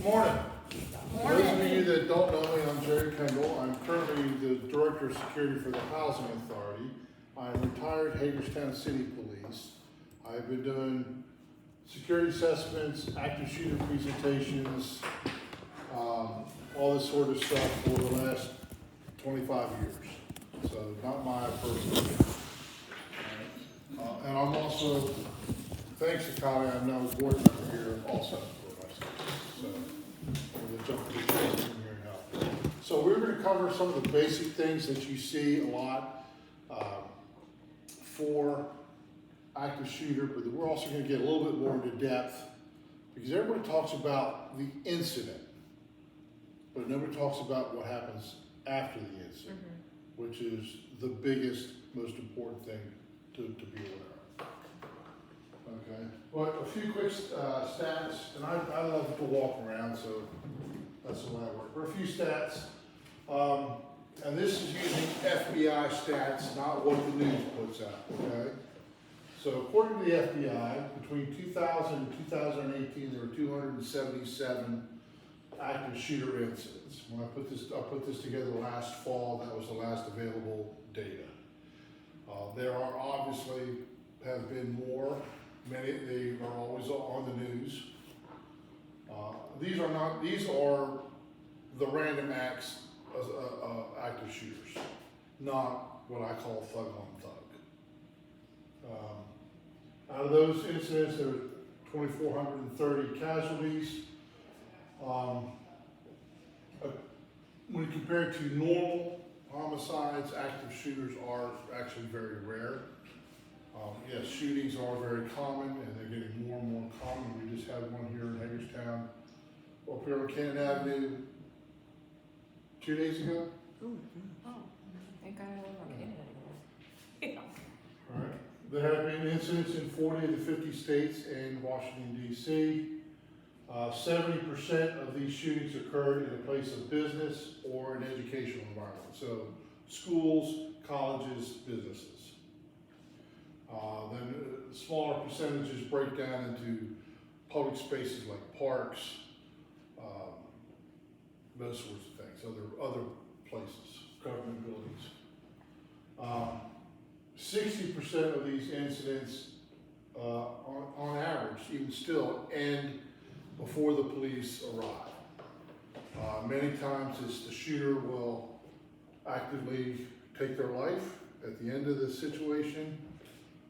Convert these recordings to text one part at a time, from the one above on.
Morning. For those of you that don't know me, I'm Jerry Kendall. I'm currently the Director of Security for the Housing Authority. I'm retired Hagerstown City Police. I've been doing security assessments, active shooter presentations, all this sort of stuff for the last 25 years. So not my first year. And I'm also, thanks to Connie, I'm now a board member here also for myself. So we'll jump to the here and help. So we're going to cover some of the basic things that you see a lot for active shooter, but we're also going to get a little bit more into depth because everybody talks about the incident, but nobody talks about what happens after the incident, which is the biggest, most important thing to be aware of. Okay, well, a few quick stats, and I love to walk around, so that's the way I work. But a few stats, and this is using FBI stats, not what the news puts out, okay? So according to the FBI, between 2000 and 2018, there were 277 active shooter incidents. When I put this together last fall, that was the last available data. There are obviously have been more. Many, they are always on the news. These are the random acts of active shooters, not what I call thug on thug. Out of those incidents, there were 2,430 casualties. When compared to normal homicides, active shooters are actually very rare. Yes, shootings are very common, and they're getting more and more common. We just had one here in Hagerstown, up here on Cannon Avenue, 2 days ago. Oh, thank God I don't want to get it anymore. All right. There have been incidents in 40 of the 50 states and Washington, D.C. 70% of these shootings occurred in a place of business or an educational environment. So schools, colleges, businesses. Then smaller percentages break down into public spaces like parks, those sorts of things, other places, government buildings. 60% of these incidents, on average, even still, end before the police arrive. Many times it's the shooter will actively take their life at the end of the situation,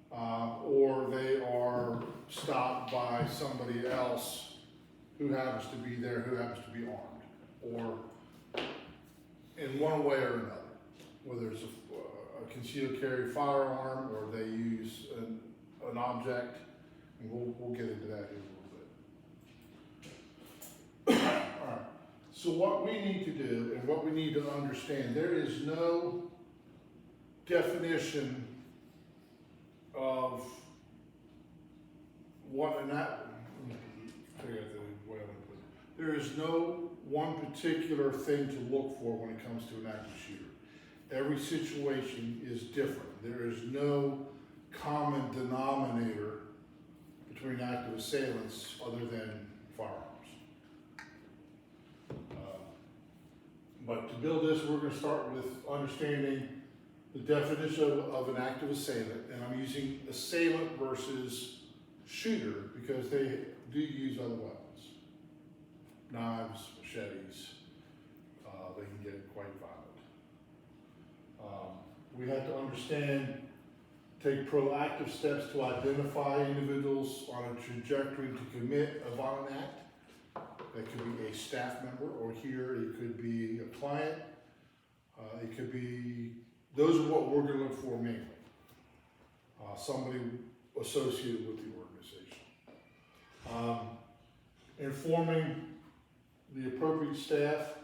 or they are stopped by somebody else who happens to be there, who happens to be armed, or in one way or another, whether it's a concealed carry firearm or they use an object, and we'll get into that in a little bit. All right. So what we need to do and what we need to understand, there is no definition of what an act. Figure out the way I'm gonna put it. There is no one particular thing to look for when it comes to an active shooter. Every situation is different. There is no common denominator between active assailants other than firearms. But to build this, we're going to start with understanding the definition of an active assailant, and I'm using assailant versus shooter because they do use other weapons. Knives, machetes, they can get quite violent. We have to understand, take proactive steps to identify individuals on a trajectory to commit a violent act. That could be a staff member, or here it could be a client. It could be, those are what we're going to look for mainly. Somebody associated with the organization. Informing the appropriate staff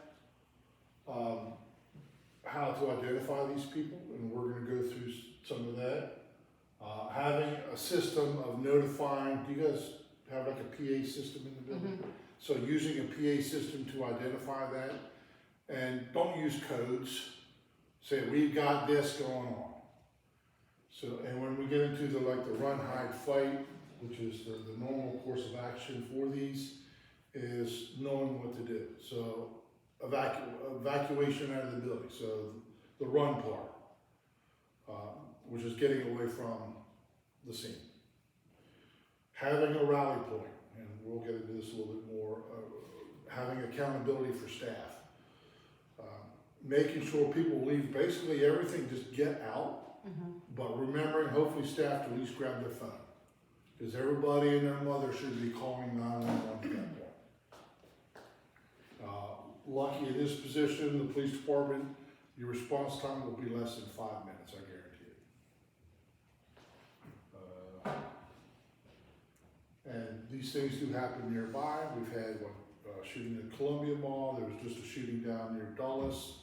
how to identify these people, and we're going to go through some of that. Having a system of notifying, do you guys have like a PA system in the building? So using a PA system to identify that, and don't use codes. Say, we've got this going on. So, and when we get into the run, hide, fight, which is the normal course of action for these, is knowing what to do. So evacuation out of the building, so the run part, which is getting away from the scene. Having a rally point, and we'll get into this a little bit more, having accountability for staff. Making sure people leave basically everything, just get out, but remembering hopefully staff to at least grab their phone. Because everybody and their mother should be calling 911 at that point. Lucky in this position, the police department, your response time will be less than 5 minutes, I guarantee it. And these things do happen nearby. We've had one shooting at Columbia Mall. There was just a shooting down near Dulles.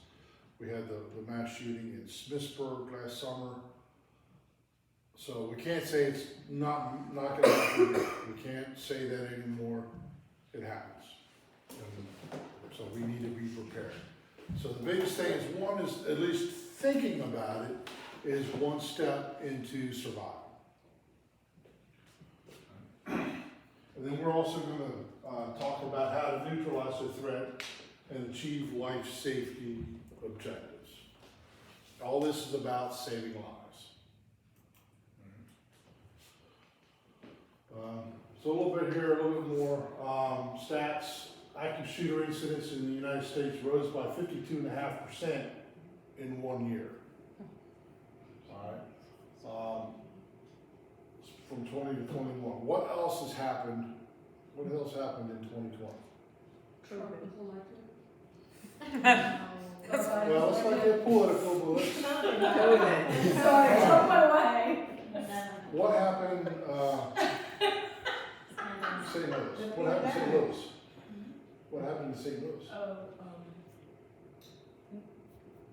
We had the mass shooting in Smithsburg last summer. So we can't say it's not going to happen. We can't say that anymore. It happens. And so we need to be prepared. So the biggest thing is, one is at least thinking about it is one step into survival. And then we're also going to talk about how to neutralize the threat and achieve life safety objectives. All this is about saving lives. So a little bit here, a little bit more stats. Active shooter incidents in the United States rose by 52.5% in 1 year. All right. From 20 to 21. What else has happened? What else happened in 2020? Well, let's not get political, but let's. Sorry, took my way. What happened? St. Louis. What happened in St. Louis? What happened in St. Louis?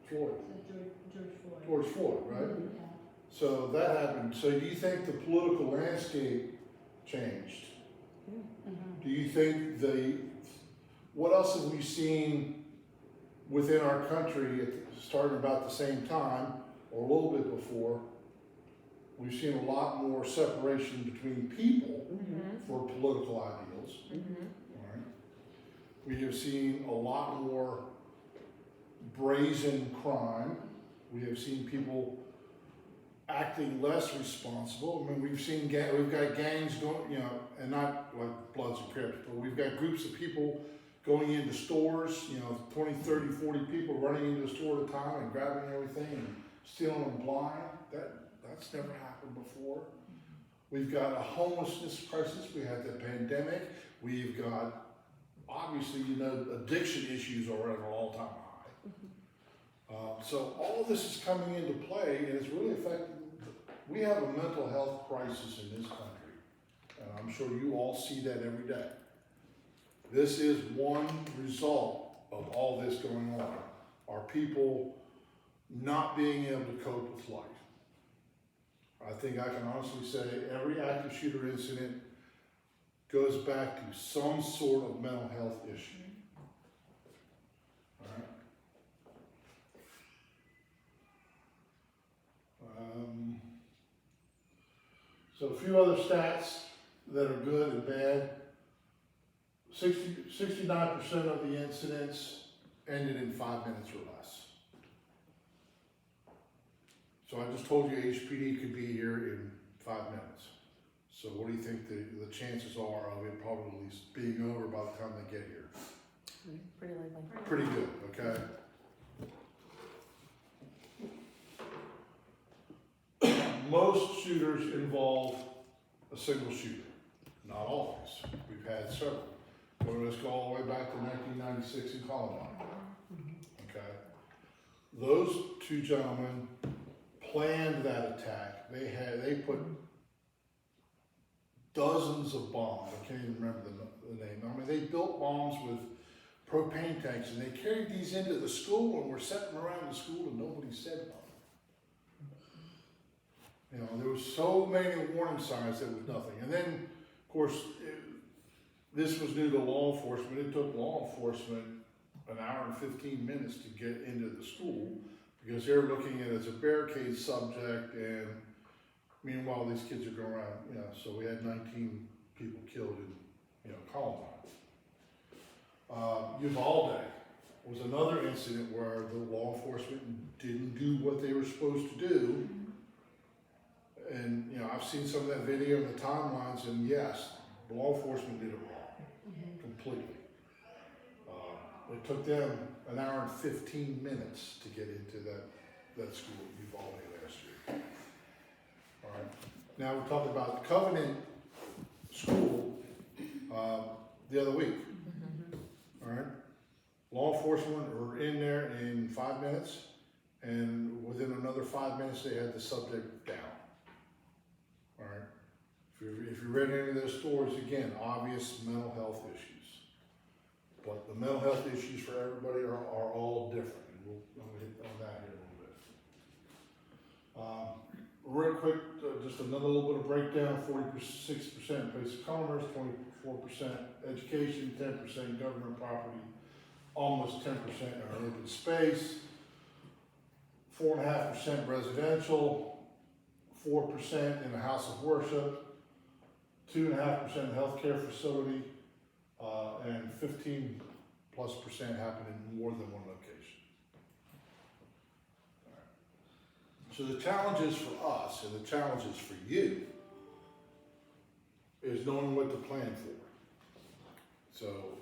Floyd. George Floyd, right? Yeah. So that happened. So do you think the political landscape changed? Do you think what else have we seen within our country starting about the same time or a little bit before? We've seen a lot more separation between people for political ideals. All right. We have seen a lot more brazen crime. We have seen people acting less responsible. I mean, we've got gangs going, and not like Bloods and Crips, but we've got groups of people going into stores, 20, 30, 40 people running into a store at a time and grabbing everything and stealing them blind. That's never happened before. We've got a homelessness crisis. We had the pandemic. We've got, obviously, addiction issues are at an all-time high. So all of this is coming into play, and it's really affecting. We have a mental health crisis in this country, and I'm sure you all see that every day. This is one result of all this going on. Are people not being able to cope with life? I think I can honestly say every active shooter incident goes back to some sort of mental health issue. All right. So a few other stats that are good and bad. 69% of the incidents ended in 5 minutes or less. So I just told you HPD could be here in 5 minutes. So what do you think the chances are of it probably being over by the time they get here? Pretty likely. Pretty good, okay? Most shooters involve a single shooter. Not always. We've had several. But let's go all the way back to 1996 in Columbine. Okay? Those two gentlemen planned that attack. They put dozens of bombs. I can't even remember the name. I mean, they built bombs with propane tanks, and they carried these into the school, and were setting around the school, and nobody said nothing. There was so many warning signs that was nothing. And then, of course, this was new to law enforcement. It took law enforcement an hour and 15 minutes to get into the school because they're looking at it as a barricade subject, and meanwhile these kids are going around, so we had 19 people killed in, Columbine. Uvalde was another incident where the law enforcement didn't do what they were supposed to do. And, you know, I've seen some of that video in the timelines, and yes, law enforcement did it wrong, completely. It took them an hour and 15 minutes to get into that school at Uvalde last year. All right. Now we're talking about Covenant School the other week. All right. Law enforcement were in there in 5 minutes, and within another 5 minutes they had the subject down. All right. If you read any of those stories, again, obvious mental health issues. But the mental health issues for everybody are all different. And I'm going to hit on that here a little bit. Real quick, just another little bit of breakdown: 46% basic commerce, 24% education, 10% government property, almost 10% are open space, 4.5% residential, 4% in a house of worship, 2.5% healthcare facility, and 15+% happen in more than one location. So the challenges for us and the challenges for you is knowing what to plan for. So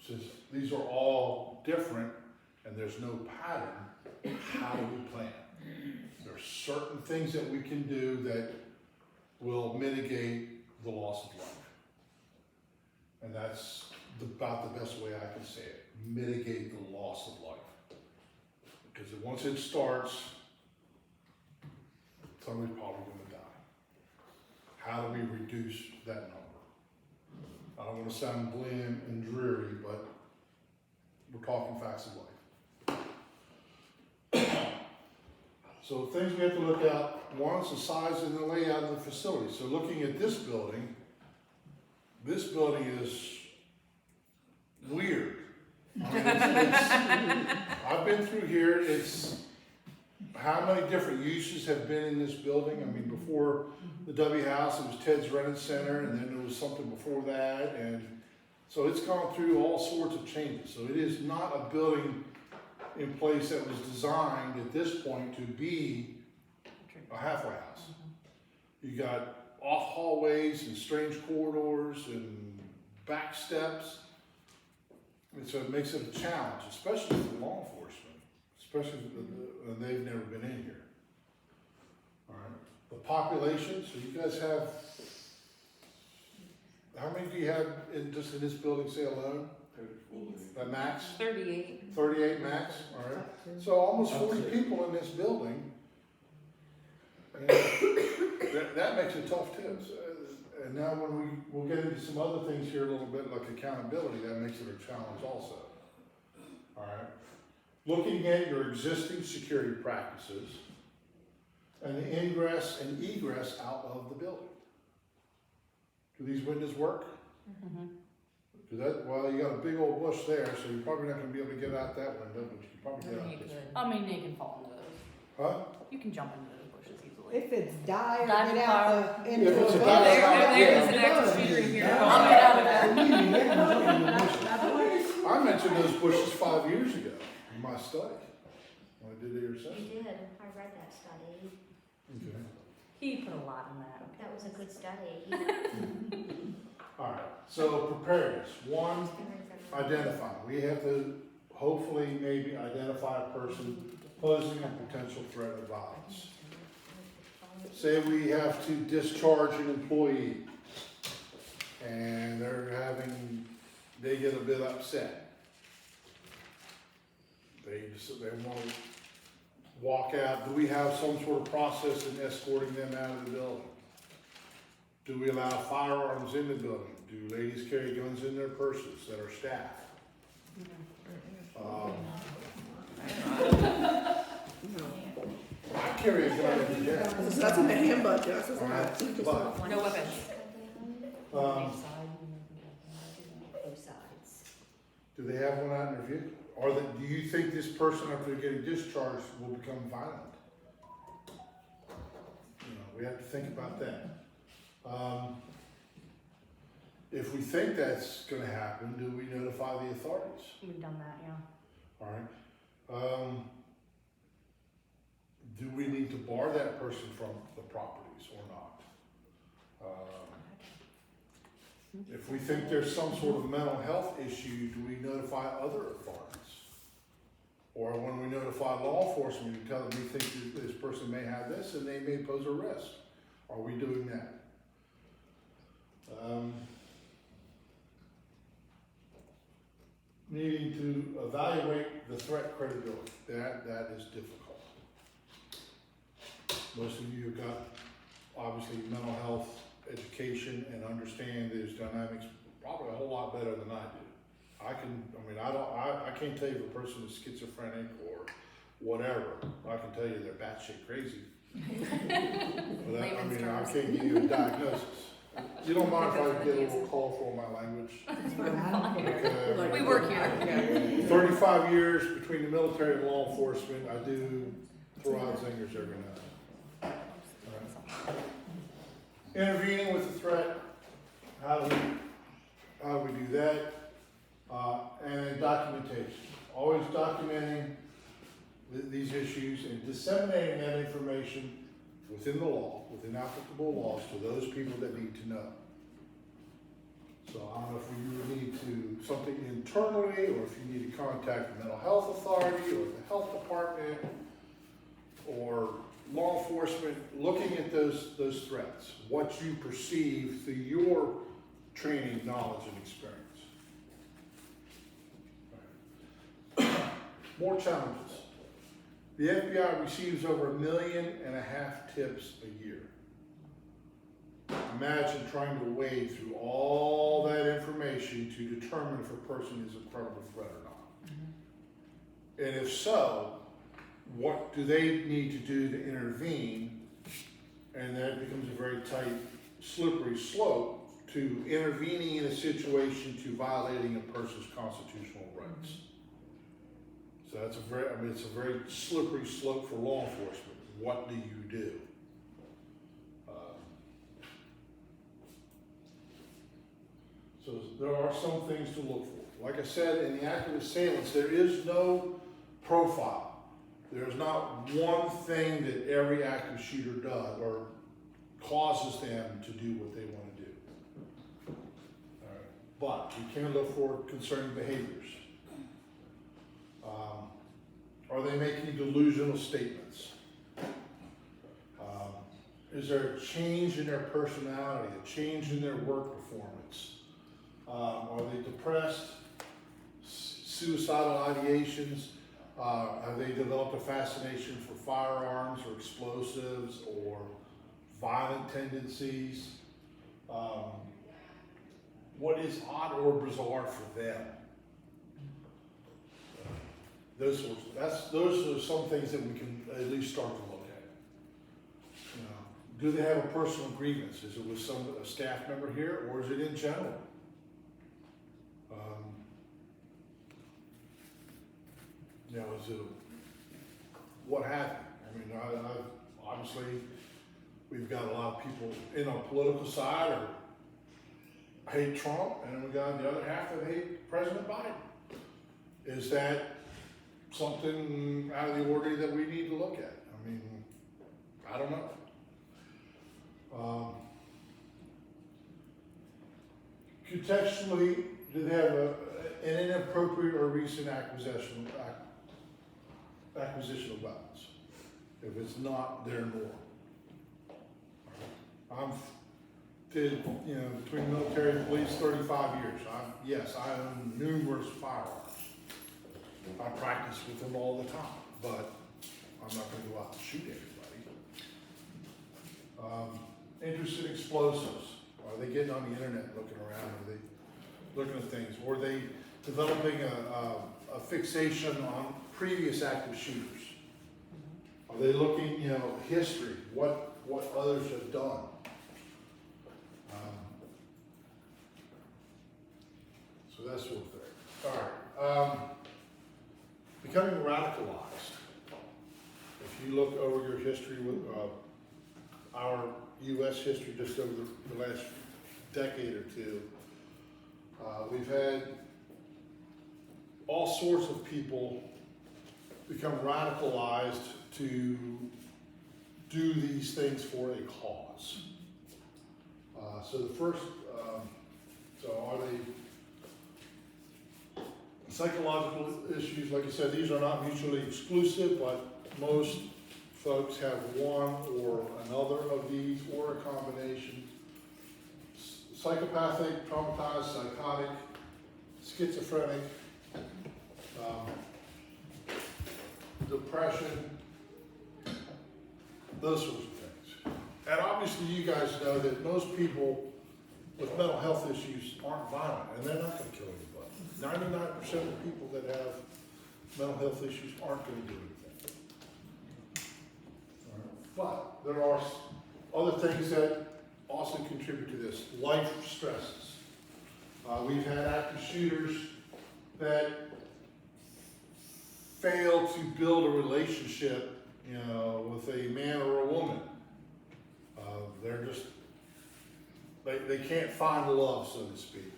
since these are all different and there's no pattern, how do we plan? There are certain things that we can do that will mitigate the loss of life. And that's about the best way I can say it. Mitigate the loss of life. Because once it starts, somebody's probably going to die. How do we reduce that number? I don't want to sound bland and dreary, but we're talking facts of life. So things we have to look at, one is the size and the layout of the facility. So looking at this building is weird. I mean, I've been through here. It's how many different uses have been in this building. I mean, before the W House, it was Ted's Rented Center, and then there was something before that, and so it's gone through all sorts of changes. So it is not a building in place that was designed at this point to be a halfway house. You got off hallways and strange corridors and back steps. And so it makes it a challenge, especially for law enforcement, especially when they've never been in here. All right. The population, so you guys have, how many do you have just in this building, say alone? At max? 38. 38 max, all right. So almost 40 people in this building. And that makes it tough too. So, and now when we'll get into some other things here a little bit, like accountability, that makes it a challenge also. All right. Looking at your existing security practices and the ingress and egress out of the building. Do these windows work? Well, you got a big old bush there, so you're probably not going to be able to get out that window, but you can probably get out this one. I mean, they can fall into those. Huh? You can jump into those bushes easily. If it's dire, Dive get out the, into If it's a a bush. dire- There's an active shooter in here. I'll get out of there. I mentioned those bushes 5 years ago in my study, when I did the You assessment. did, I read that study. Okay. He put a lot in that. That was a good study. All right, so preparedness. One, identify. We have to hopefully maybe identify a person posing a potential threat of violence. Say we have to discharge an employee and they get a bit upset. They want to walk out. Do we have some sort of process in escorting them out of the building? Do we allow firearms in the building? Do ladies carry guns in their purses that are staff? I carry a gun every day. That's in the handbook, yes, it's All not. right, but, No weapons. Both sides. do they have one out in their vehicle? Do you think this person, after they're getting discharged, will become violent? We have to think about that. If we think that's gonna happen, do we notify the authorities? We've done that, yeah. Alright, do we need to bar that person from the properties or not? If we think there's some sort of mental health issue, do we notify other authorities? Or when we notify law enforcement, we tell them we think that this person may have this and they may pose a risk. Are we doing that? Needing to evaluate the threat credibility, that is difficult. Most of you have got, obviously, mental health education and understand these dynamics probably a whole lot better than I do. I can't tell you if a person is schizophrenic or whatever. I can tell you they're batshit crazy. But I can't give you a diagnosis. You don't mind if I get a little colorful in my language? Okay. We work here. 35 years between the military and law enforcement, I do throw out zingers every now and then. Intervening with the threat, how do we do that? And then documentation. Always documenting these issues and disseminating that information within the law, within applicable laws to those people that need to know. So I don't know if you would need to, something internally, or if you need to contact the mental health authority or the health department or law enforcement, looking at those threats, what you perceive through your training, knowledge, and experience. Right. More challenges. The FBI receives over 1.5 million tips a year. Imagine trying to wade through all that information to determine if a person is a credible threat or not. Mm-hmm. And if so, what do they need to do to intervene? And that becomes a very tight, slippery slope to intervening in a situation to violating a person's constitutional rights. So that's it's a very slippery slope for law enforcement. What do you do? So there are some things to look for. Like I said, in the active assailants, there is no profile. There's not one thing that every active shooter does or causes them to do what they want to do. All right. But we can look for concerning behaviors. Are they making delusional statements? Is there a change in their personality, a change in their work performance? Are they depressed? Suicidal ideations? Have they developed a fascination for firearms or explosives or violent tendencies? What is odd or bizarre for them? Those are some things that we can at least start to look at. Do they have a personal grievance? Is it with a staff member here, or is it in general? Is it what happened? I obviously we've got a lot of people in our political side or hate Trump, and we got the other half that hate President Biden. Is that something out of the ordinary that we need to look at? I don't know. Contextually, do they have an inappropriate or recent acquisition of weapons? If it's not their norm. Between military and police, 35 years. I own numerous firearms. I practice with them all the time, but I'm not going to go out and shoot anybody. Interest in explosives. Are they getting on the internet looking around? Are they looking at things? Or are they developing a fixation on previous active shooters? Are they looking, history, what others have done? So that sort of thing. All right. Becoming radicalized. If you look over your history with our U.S. history just over the last decade or two, We've had all sorts of people become radicalized to do these things for a cause. So the first, so are they psychological issues? Like I said, these are not mutually exclusive, but most folks have one or another of these or a combination. Psychopathic, traumatized, psychotic, schizophrenic, depression, those sorts of things. And obviously you guys know that most people with mental health issues aren't violent, and they're not going to kill anybody. 99% of people that have mental health issues aren't going to do anything. But there are other things that also contribute to this. Life stresses. We've had active shooters that fail to build a relationship, with a man or a woman. They're just, they can't find love, so to speak.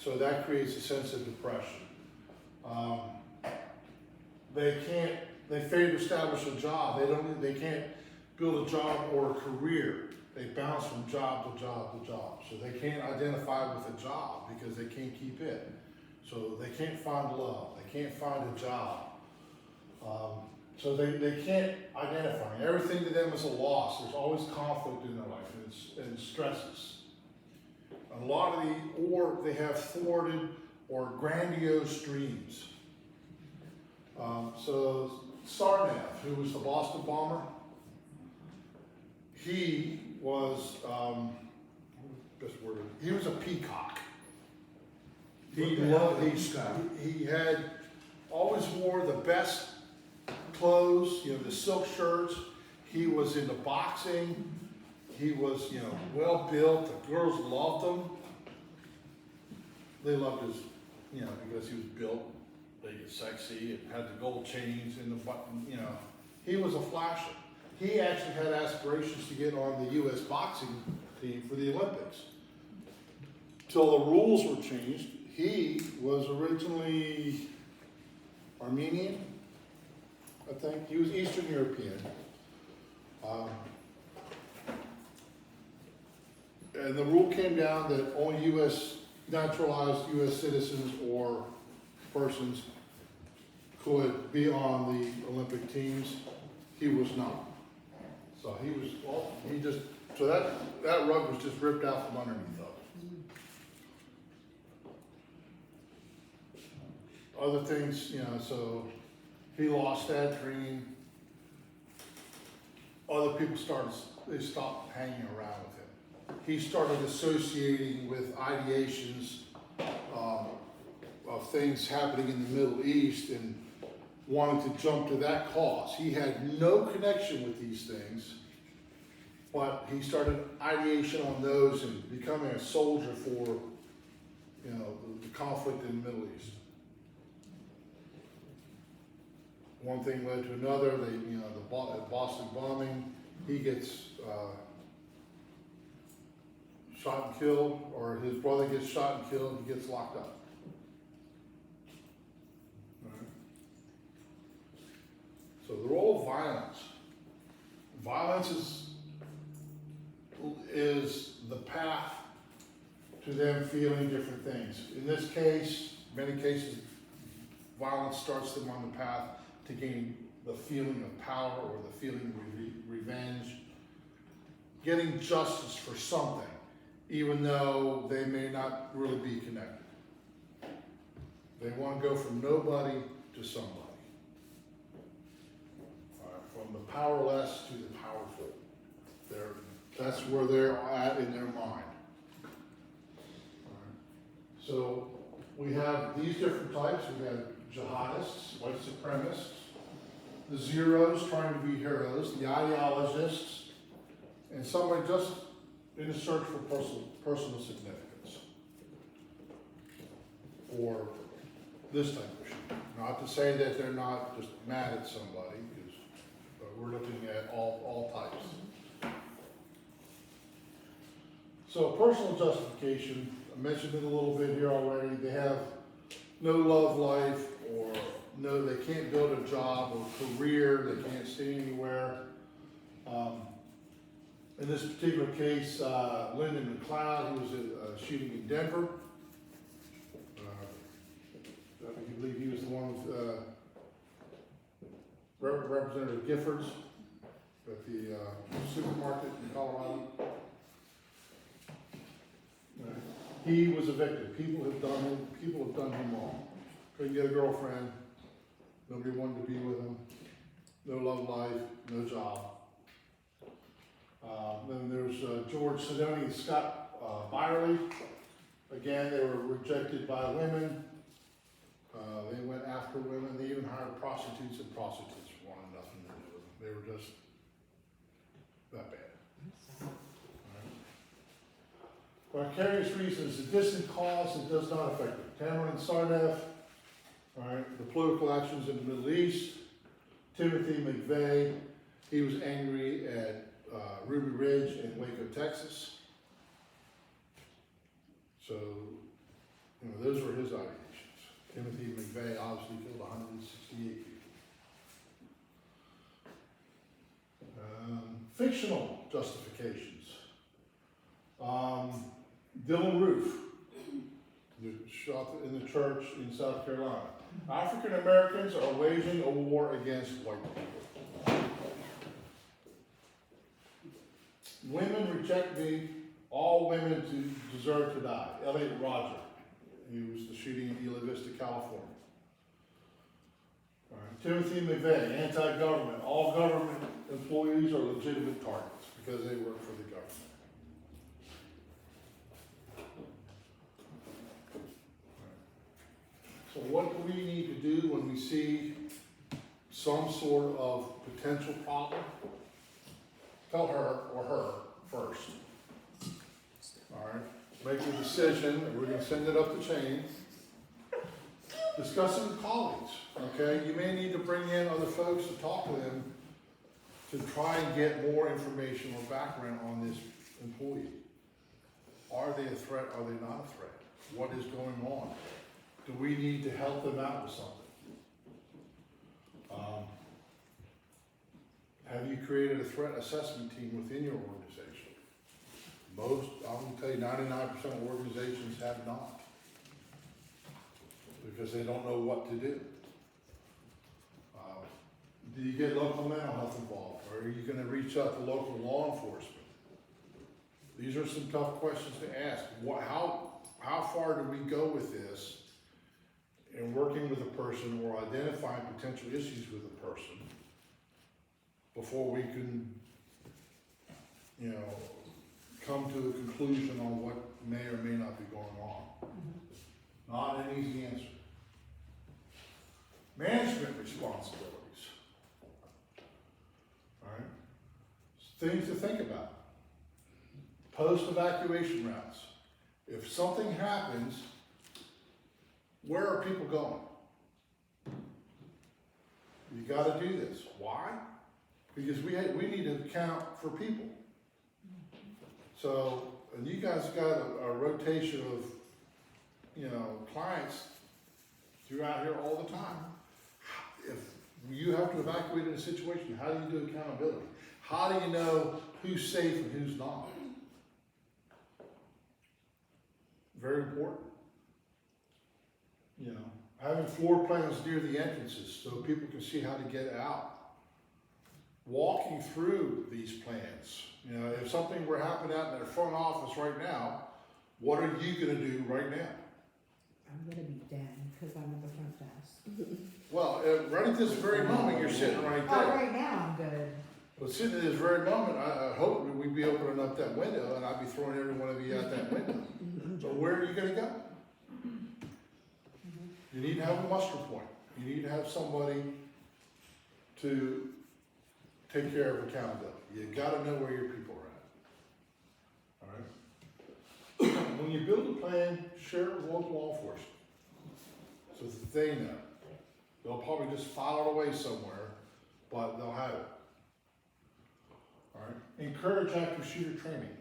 So that creates a sense of depression. They fail to establish a job. They can't build a job or a career. They bounce from job to job to job. So they can't identify with a job because they can't keep it. So they can't find love. They can't find a job. So they can't identify. Everything to them is a loss. There's always conflict in their life and stresses. A lot of or they have thwarted or grandiose dreams. So Sarnath, who was the Boston bomber, he was, he was a peacock. He had always wore the best clothes, the silk shirts. He was into boxing. He was, well built. The girls loved him. They loved his, because he was built, big and sexy, and had the gold chains and the button, He was a flasher. He actually had aspirations to get on the U.S. boxing team for the Olympics. Till the rules were changed. He was originally Armenian, I think. He was Eastern European. And the rule came down that only naturalized U.S. citizens or persons could be on the Olympic teams. He was not. So that rug was just ripped out from underneath of it. Other things, so he lost that dream. Other people stopped hanging around with him. He started associating with ideations of things happening in the Middle East and wanted to jump to that cause. He had no connection with these things, but he started ideation on those and becoming a soldier for, the conflict in the Middle East. One thing led to another. The Boston bombing, he gets shot and killed, or his brother gets shot and killed, he gets locked up. So the role of violence. Violence is the path to them feeling different things. In this case, many cases, violence starts them on the path to gain the feeling of power or the feeling of revenge, getting justice for something, even though they may not really be connected. They want to go from nobody to somebody. From the powerless to the powerful. That's where they're at in their mind. So we have these different types. We have jihadists, white supremacists, the zeros trying to be heroes, the ideologists, and somebody just in a search for personal significance. Or this type of shit. Not to say that they're not just mad at somebody, but we're looking at all types. So personal justification, mentioned it a little bit here already, they have no love life, or no, they can't build a job or career, they can't stay anywhere. In this particular case, Lyndon McLeod, he was at a shooting in Denver. I believe he was the one with Representative Giffords at the supermarket in Colorado. He was a victim. People have done him wrong. Couldn't get a girlfriend. Nobody wanted to be with him. No love life, no job. Then there's George Sidoni and Scott Byerly. Again, they were rejected by women. They went after women. They even hired prostitutes, and prostitutes wanted nothing to do with them. They were just that bad. For vicarious reasons, a distant cause that does not affect them. Cameron and Sarneff, all right, the political actions in the Middle East. Timothy McVeigh, he was angry at Ruby Ridge in Waco, Texas. So, those were his allegations. Timothy McVeigh obviously killed 168 people. Fictional justifications. Dylan Roof, shot in the church in South Carolina. African Americans are waging a war against white people. Women reject me, all women deserve to die. Elliot Rodger, he was the shooting in Isla Vista, California. All right. Timothy McVeigh, anti-government, all government employees are legitimate targets because they work for the government. So what do we need to do when we see some sort of potential problem? Tell her or her first. All right, make a decision, we're gonna send it up the chain. Discuss it with colleagues, okay? You may need to bring in other folks to talk to them to try and get more information or background on this employee. Are they a threat, are they not a threat? What is going on? Do we need to help them out with something? Have you created a threat assessment team within your organization? Most, I'm gonna tell you, 99% of organizations have not. Because they don't know what to do. Do you get local mental health involved? Or are you gonna reach out to local law enforcement? These are some tough questions to ask. How far do we go with this in working with a person or identifying potential issues with a person before we can, come to a conclusion on what may or may not be going on? Not an easy answer. Management responsibilities. All right. Things to think about. Post-evacuation routes. If something happens, where are people going? You gotta do this. Why? Because we need to account for people. So, and you guys got a rotation of, clients throughout here all the time. If you have to evacuate in a situation, how do you do accountability? How do you know who's safe and who's not? Very important. Having floor plans near the entrances so people can see how to get out. Walking through these plans. If something were happening out in their front office right now, what are you gonna do right now? I'm gonna be dead because I'm at the front desk. Well, right at this very moment, you're sitting right Oh, there. right now I'm good. But sitting at this very moment, I hope we'd be opening up that window and I'd be throwing every one of you out that window. But where are you gonna go? You need to have a muster point. You need to have somebody to take care of accountability. You gotta know where your people are at. All right? When you build a plan, share it with local law enforcement. So that they know. They'll probably just file it away somewhere, but they'll have it. All right? Encourage active shooter training.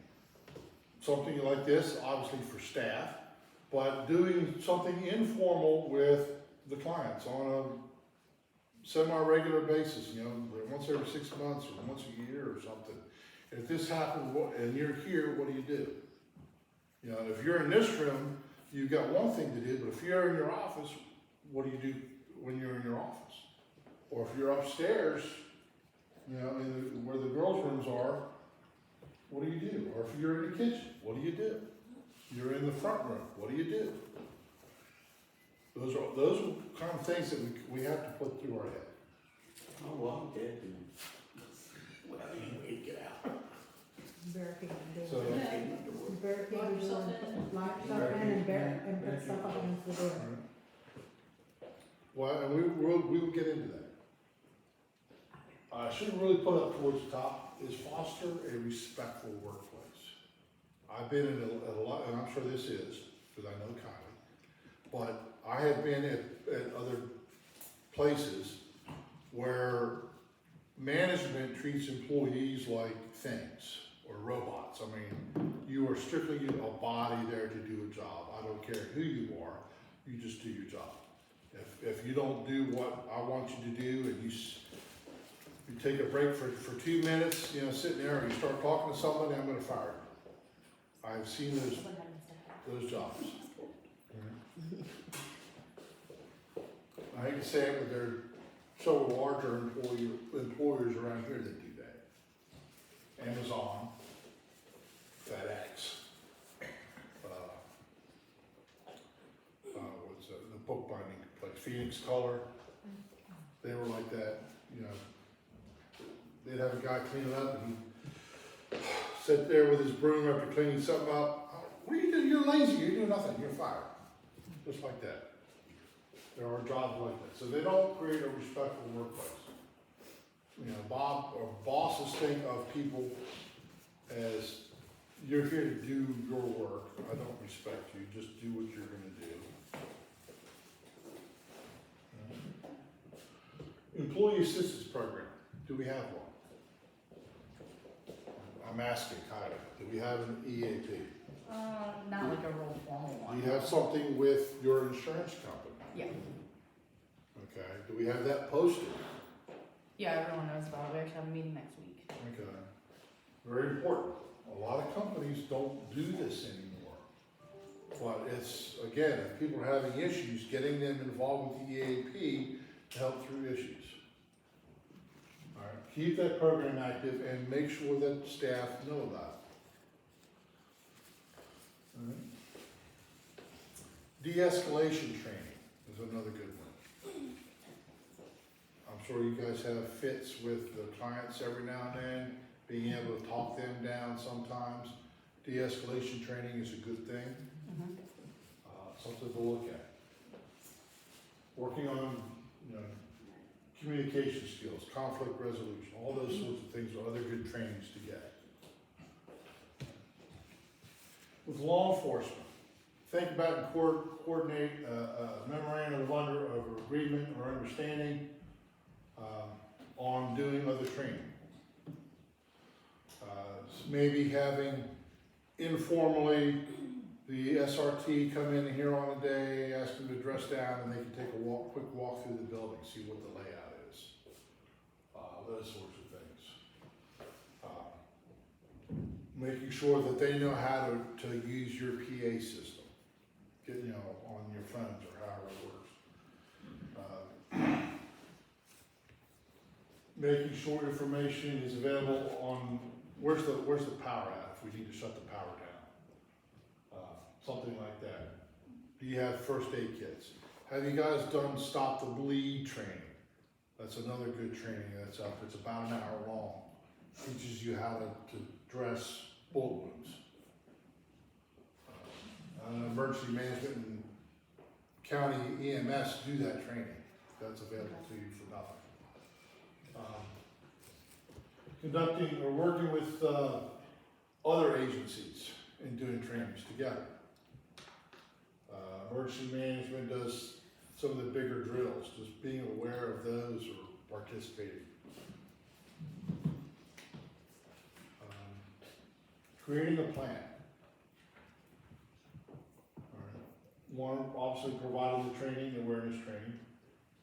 Something like this, obviously for staff, but doing something informal with the clients on a semi-regular basis, you know, once every 6 months or once a year or something. If this happened and you're here, what do you do? You know, if you're in this room, you've got one thing to do, but if you're in your office, what do you do when you're in your office? Or if you're upstairs, you know, where the girls' rooms are, what do you do? Or if you're in the kitchen, what do you do? You're in the front room, what do you do? Those are kind of things that we have to put through our head. Oh, well, I'm dead. Well, anyway, get out. Barricade the door. So, Barricade the door, lock stuff in and put stuff up against the door. well, and we will get into that. I should really put up towards the top is foster a respectful workplace. I've been in a lot, and I'm sure this is, because I know Kylie, but I have been at other places where management treats employees like things or robots. I mean, you are strictly a body there to do a job. I don't care who you are, you just do your job. If you don't do what I want you to do and you take a break for 2 minutes, you know, sitting there and you start talking to somebody, I'm gonna fire you. I've seen those jobs. I hate to say it, but there are several larger employers around here that do that. Amazon, FedEx, what's the bookbinding, like Phoenix Color, they were like that, you know. They'd have a guy clean it up and he'd sit there with his broom after cleaning something up. What are you doing? You're lazy, you're doing nothing, you're fired. Just like that. There are jobs like that. So they don't create a respectful workplace. You know, bosses think of people as, you're here to do your work. I don't respect you, just do what you're gonna do. Employee assistance program, do we have one? I'm asking Kylie, do we have an EAP? Not like a real formal Do one. you have something with your insurance company? Yeah, Okay, do we have that posted? yeah, everyone knows about it, we actually have a meeting next week. Okay, very important. A lot of companies don't do this anymore. But it's, again, if people are having issues, getting them involved with the EAP to help through issues. All right, keep that program active and make sure that staff know about it. All right. De-escalation training is another good one. I'm sure you guys have fits with the clients every now and then, being able to talk them down sometimes. De-escalation training is a good thing, something to look at. Working on, you know, communication skills, conflict resolution, all those sorts of things are other good trainings to get. With law enforcement, think about and coordinate a memorandum of agreement or understanding on doing other training. Maybe having informally the SRT come in here on a day, ask them to dress down, and they can take a quick walk through the building, see what the layout is. Those sorts of things. Making sure that they know how to use your PA system, you know, on your phones or however it works. Making sure information is available on where's the power at if we need to shut the power down. Something like that. Do you have first aid kits? Have you guys done stop the bleed training? That's another good training that's up. It's about an hour long. Teaches you how to dress bullet wounds. Emergency management and county EMS do that training. That's available to you for nothing. Conducting or working with other agencies and doing trainings together. Emergency management does some of the bigger drills, just being aware of those or participating. Creating a plan. All right. one, obviously providing the training, awareness training,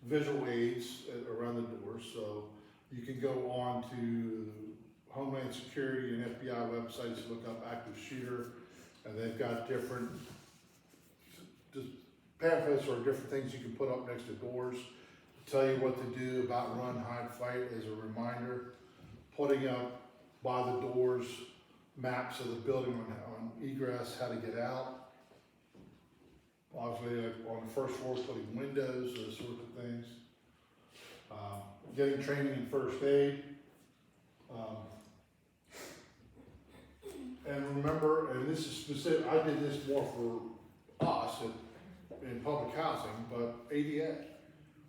visual aids around the doors, so you can go on to Homeland Security and FBI websites, look up active shooter, and they've got different just pamphlets or different things you can put up next to doors, tell you what to do about run, hide, fight as a reminder, putting up by the doors maps of the building on egress, how to get out. Obviously, like on the first floor, putting windows, those sorts of things. Getting training in first aid. And remember, and this is specific, I did this more for us in public housing, but ADA.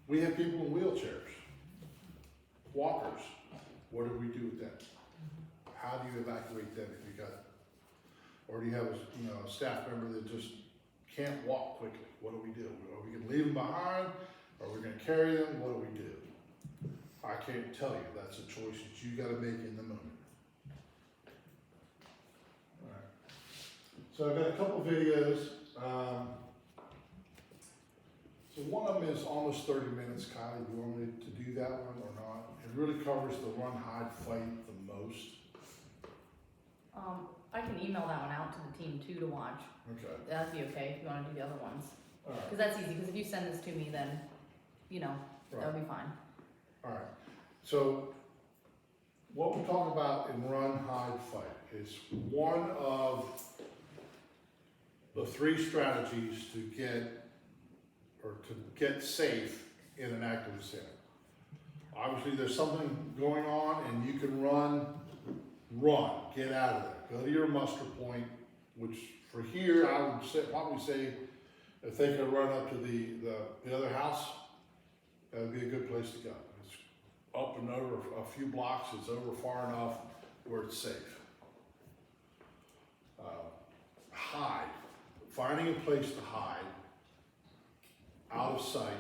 We have people in wheelchairs, walkers. What do we do with them? How do you evacuate them if you got, or do you have a staff member that just can't walk quickly? What do we do? Are we gonna leave them behind? Are we gonna carry them? What do we do? I can't tell you. That's a choice that you gotta make in the moment. All right. So I've got a couple videos. So one of them is almost 30 minutes, Kylie. Do you want me to do that one or not? It really covers the run, hide, fight the most. I can email that one out to the team too to watch. Okay. That'd be okay if you wanna do the other ones. All right. Cause that's easy, cause if you send this to me, then, that Right. would be fine. All right. So what we're talking about in run, hide, fight is one of the 3 strategies to get safe in an active assailant. Obviously, there's something going on and you can run, get out of there. Go to your muster point, which for here, I would probably say if they could run up to the other house, that would be a good place to go. It's up and over a few blocks, it's over far enough where it's safe. Hide, finding a place to hide, out of sight,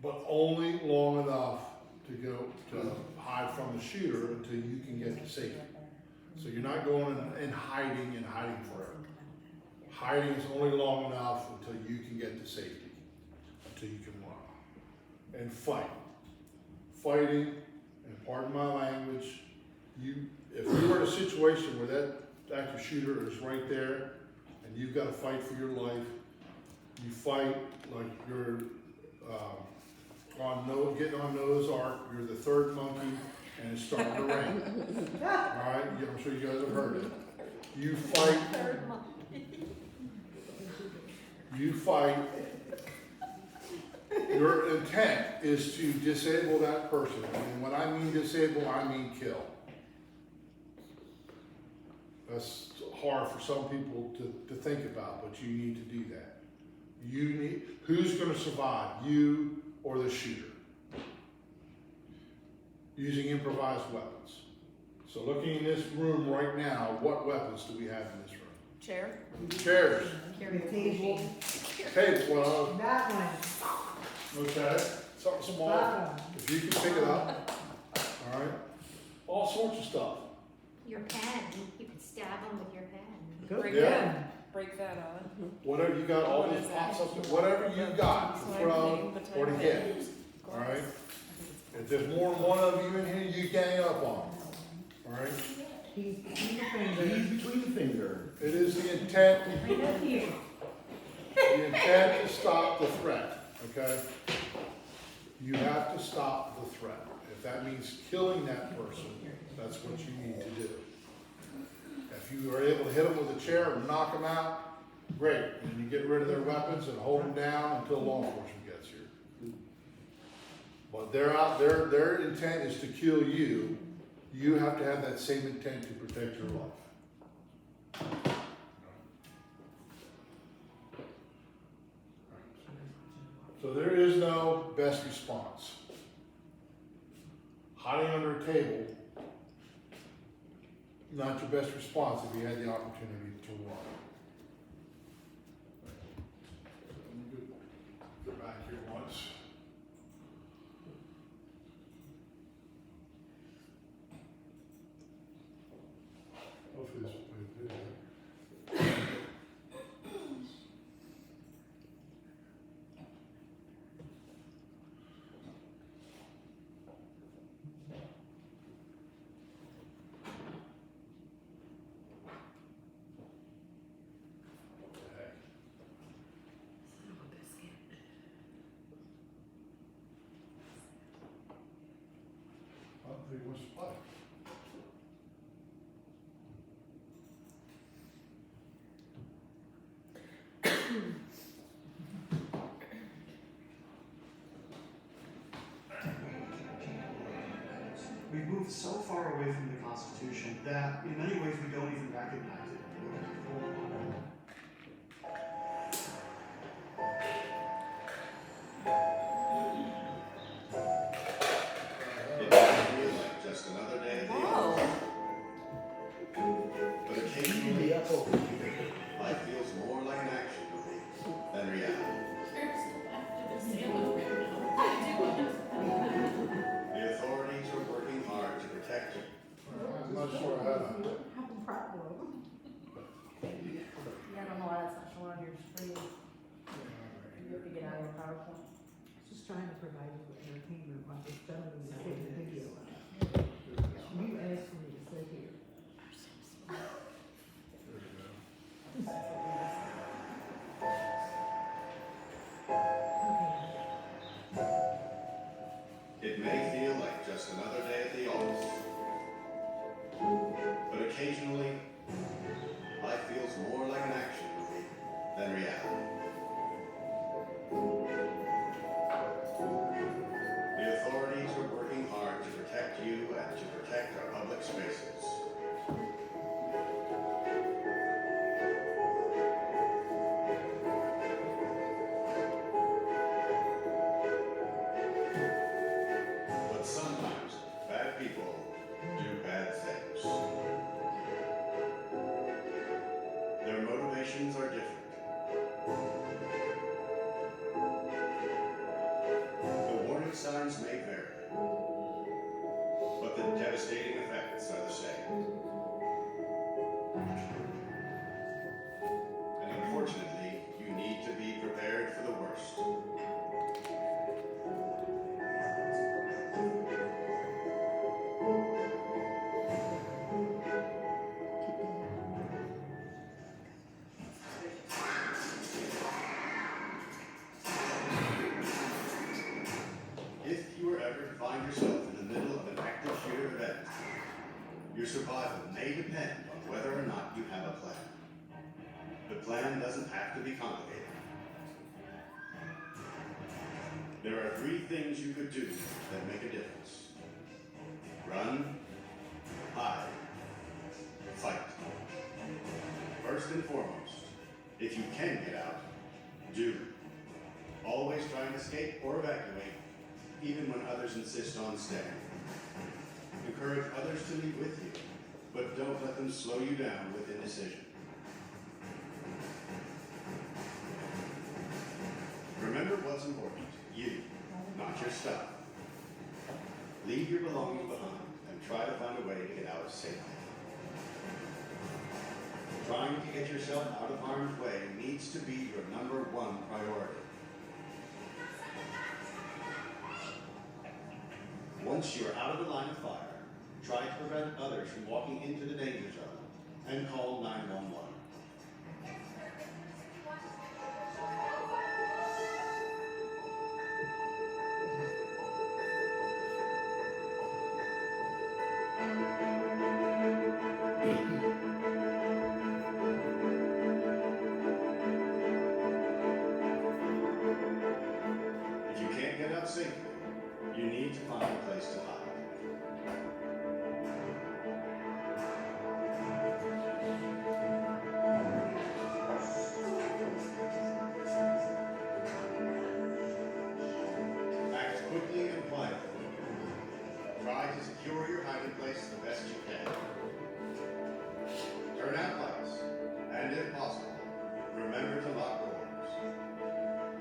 but only long enough to hide from the shooter until you can get to safety. So you're not going and hiding forever. Hiding is only long enough until you can get to safety, until you can run. And fight. Fighting, and pardon my language, if you were in a situation where that active shooter is right there, and you've got to fight for your life, you fight like you're getting on Noah's Ark, you're the third monkey, and it's starting to rain. All right, I'm sure you guys have heard it. You fight. Your intent is to disable that person, and when I mean disable, I mean kill. That's hard for some people to think about, but you need to do that. Who's going to survive, you or the shooter? Using improvised weapons. So looking in this room right now, what weapons do we have in this room? Chair? Chairs. The table, Table, well, that one, okay, something small, that one. if you can pick it up, all right? All sorts of stuff. Your pen, you could stab them with your pen. Good. Yeah. Break that on. Whatever you got, all What this is that? pops up, whatever you got to throw or to hit, all right? If there's more than one of you in here, you gang up on them, all right? He's between the fingers. Keys between the finger. It is the intent, Right up here. the intent to stop the threat, okay? You have to stop the threat. If that means killing that person, that's what you need to do. If you are able to hit them with a chair and knock them out, great. And you get rid of their weapons and hold them down until law enforcement gets here. But they're out there, their intent is to kill you. You have to have that same intent to protect your life. So there is no best response. Hiding under a table, not your best response if you had the opportunity to run. Let me go back here once. Hopefully this will play a video. he wants to play. We've moved so far away from the Constitution that in many ways we don't even recognize it anymore. It doesn't feel like just another day at the Whoa. office. But occasionally, Be up over here. life feels more like an action movie than reality. The authorities are working hard to protect you. I'm not sure how to. Have a problem. Yeah, I don't know why that's not showing on your screen. You have to get out of your PowerPoint. Just trying to provide you with entertainment while this gentleman is taking a video. You asked for me to sit here. There we go. It may feel like just another day at the office. But occasionally, life feels more like an action movie than reality. The authorities are working hard to protect you and to protect our public spaces. But sometimes bad people do bad things. Their motivations are different. The warning signs may vary, but the devastating effects are the same. And unfortunately, you need to be prepared for the worst. If you were ever to find yourself in the middle of an active shooter event, your survival may depend on whether or not you have a plan. The plan doesn't have to be complicated. There are 3 things you could do that make a difference. Run, hide, fight. First and foremost, if you can get out, do. Always try and escape or evacuate, even when others insist on staying. Encourage others to leave with you, but don't let them slow you down with indecision. Remember what's important, you, not your stuff. Leave your belongings behind and try to find a way to get out safely. Trying to get yourself out of harm's way needs to be your #1 priority. Once you are out of the line of fire, try to prevent others from walking into the danger zone and call 911. If you can't get out safely, you need to find a place to hide. Act quickly and quietly. Try to secure your hiding place the best you can. Turn out lights, and if possible, remember to lock doors.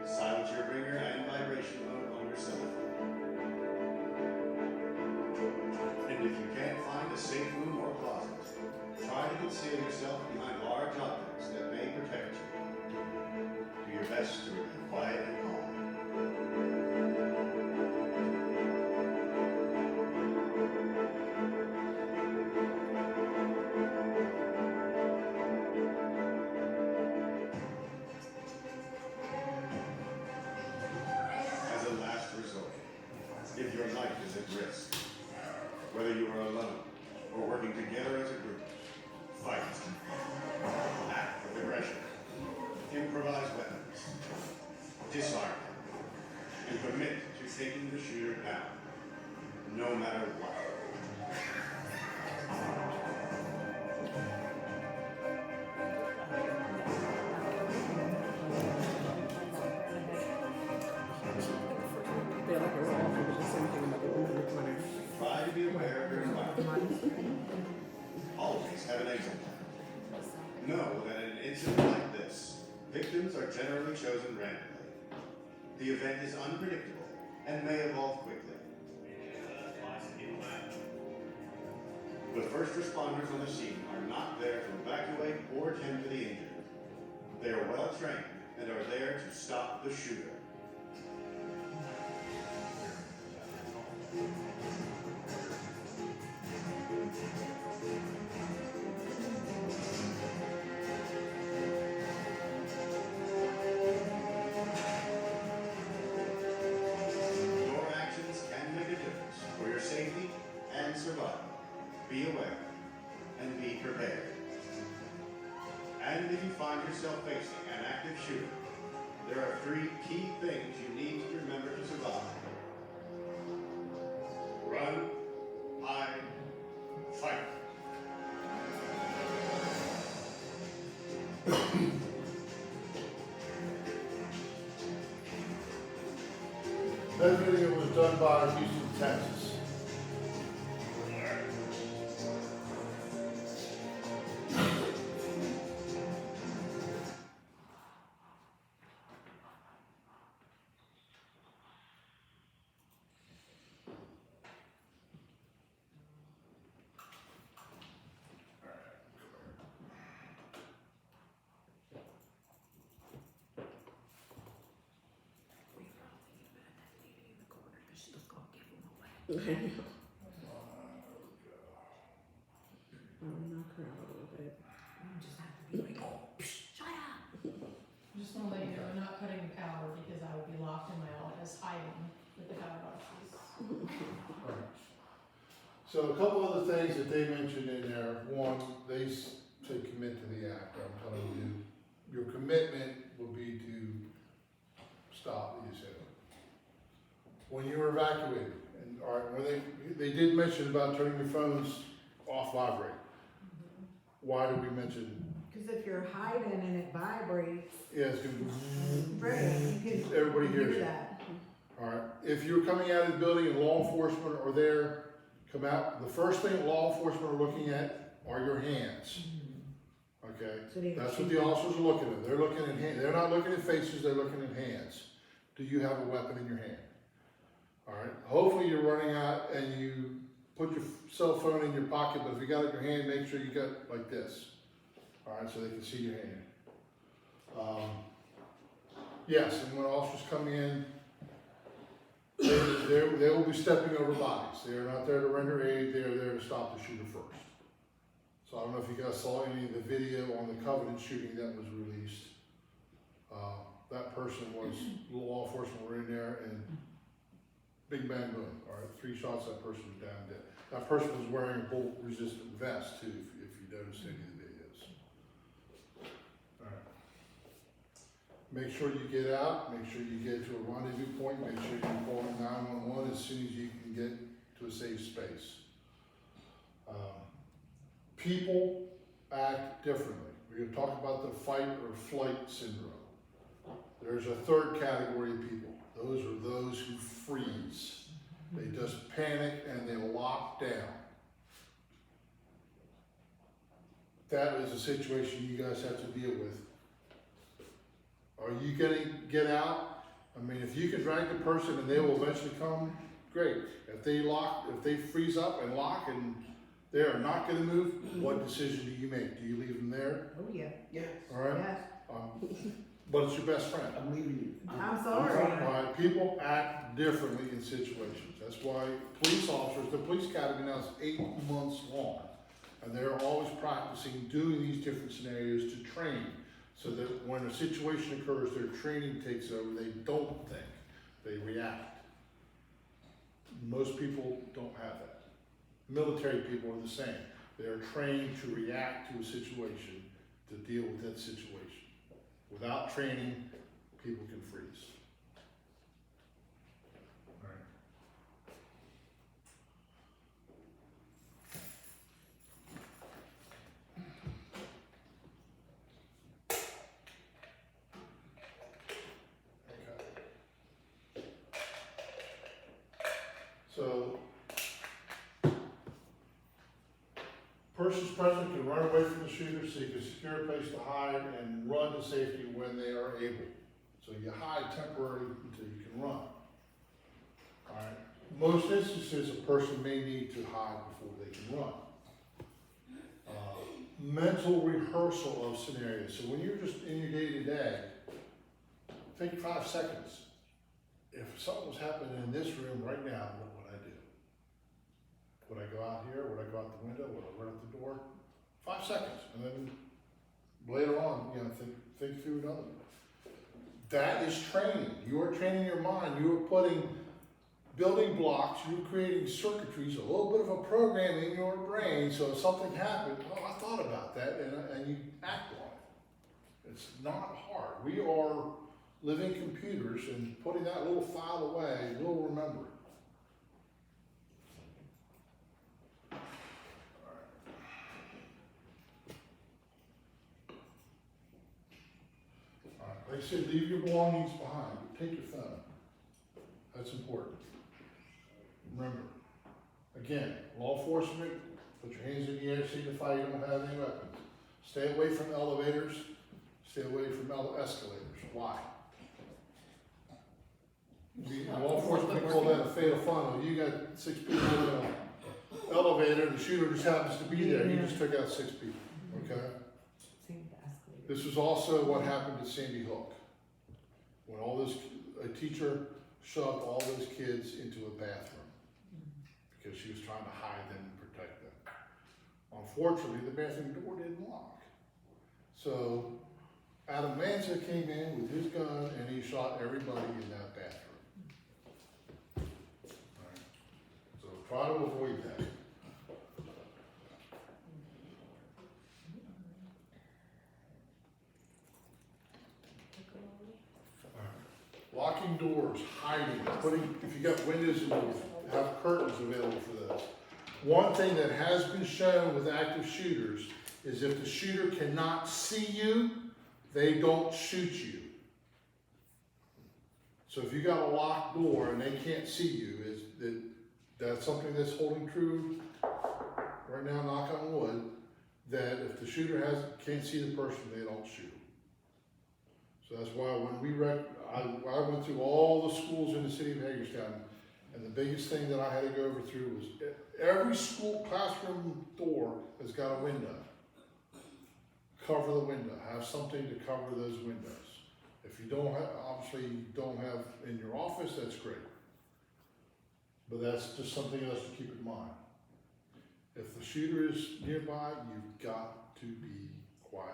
Silence your ringer and vibration mode on your cell phone. And if you can't find a safe room or closet, try to conceal yourself behind large objects that may protect you. Do your best to remain quiet and calm. As a last resort, if your life is at risk, whether Join together as a group. Fight. Act with aggression. Improvise weapons. Disarm them. And commit to taking the shooter down. No matter what. They're like a raw, but just something about the woman in the corner. Try to be aware of your environment. Always have an exit plan. Know that in an incident like this, victims are generally chosen randomly. The event is unpredictable and may evolve quickly. The first responders on the scene are not there to evacuate or tend to the injured. They are well trained and are there to stop the shooter. Your actions can make a difference for your safety and survival. Be aware and be prepared. And if you find yourself facing an active shooter, there are 3 key things you need to remember to survive. Run, hide, fight. That video was done by Houston, Texas. I'll knock her out a little bit. Just have to be like, oh, shut up. I'm just gonna let you know, I'm not cutting the power because I would be locked in my office hiding with the power boxes. So a couple other things that they mentioned in there. One, they say commit to the act. I'm telling you, your commitment will be to stop the assailant. When you're evacuated, and all right, when they did mention about turning your phones off vibrate. Why did we mention? Cause if you're hiding and it vibrates, Yeah, it's gonna be. right, you can Everybody hears hear it. that. All right, if you're coming out of the building and law enforcement are there, come out, the first thing law enforcement are looking at are your hands. Okay, So they that's shoot what the officers are looking at. They're looking at hands. They're not looking at faces, they're looking at hands. Do you have a weapon in your hand? All right, hopefully you're running out and you put your cell phone in your pocket, but if you got it in your hand, make sure you got it like this. All right, so they can see your hand. Yes, and when officers come in, they will be stepping over bodies. They are not there to render aid, they are there to stop the shooter first. So I don't know if you guys saw any of the video on the Covenant shooting that was released. That person was, law enforcement were in there and big bang boom, all right, 3 shots, that person was down dead. That person was wearing a bullet resistant vest too, if you noticed any of the videos. All right. Make sure you get out, make sure you get to a rendezvous point, make sure you call 911 as soon as you can get to a safe space. People act differently. We're gonna talk about the fight or flight syndrome. There's a 3rd category of people. Those are those who freeze. They just panic and they lock down. That is a situation you guys have to deal with. Are you gonna get out? I mean, if you can drag the person and they will eventually come, great. If they freeze up and lock and they are not gonna move, what decision do you make? Do you leave them there? Oh, yeah, Yes, All right? yes, But it's your best friend. I'm leaving you. I'm sorry. All right, people act differently in situations. That's why police officers, the police academy now is 8 months long. And they're always practicing doing these different scenarios to train. So that when a situation occurs, their training takes over. They don't think, they react. Most people don't have that. Military people are the same. They are trained to react to a situation, to deal with that situation. Without training, people can freeze. All right. Okay. So, persons present can run away from the shooter, seek a secure place to hide, and run to safety when they are able. So you hide temporarily until you can run. Alright. Most instances, a person may need to hide before they can run. Mental rehearsal of scenarios. So when you're just in your day-to-day, take 5 seconds. If something was happening in this room right now, what would I do? Would I go out here? Would I go out the window? Would I run out the door? 5 seconds, and then later on, think through another one. That is training. You are training your mind. You are putting building blocks. You're creating circuitries, a little bit of a program in your brain. So if something happened, oh, I thought about that, and you act on it. It's not hard. We are living computers, and putting that little file away, we'll remember it. Like I said, leave your belongings behind. Take your phone. That's important. Remember, again, law enforcement, put your hands in the air, signify you don't have any weapons. Stay away from elevators. Stay away from escalators. Why? Law enforcement call that a fatal funnel. You got 6 people in an elevator, and the shooter just happens to be there. He just took out 6 people. Okay? This was also what happened to Sandy Hook. When a teacher shoved all those kids into a bathroom because she was trying to hide them and protect them. Unfortunately, the bathroom door didn't lock. So Adam Lanza came in with his gun and he shot everybody in that bathroom. All right. So try to avoid that. Locking doors, hiding, if you got windows and doors, have curtains available for those. One thing that has been shown with active shooters is if the shooter cannot see you, they don't shoot you. So if you got a locked door and they can't see you, that's something that's holding true right now, knock on wood, that if the shooter can't see the person, they don't shoot. So that's why when I went through all the schools in the city of Hagerstown, and the biggest thing that I had to go over through was every school classroom door has got a window. Cover the window. Have something to cover those windows. If you don't have, obviously you don't have in your office, that's great. But that's just something else to keep in mind. If the shooter is nearby, you've got to be quiet.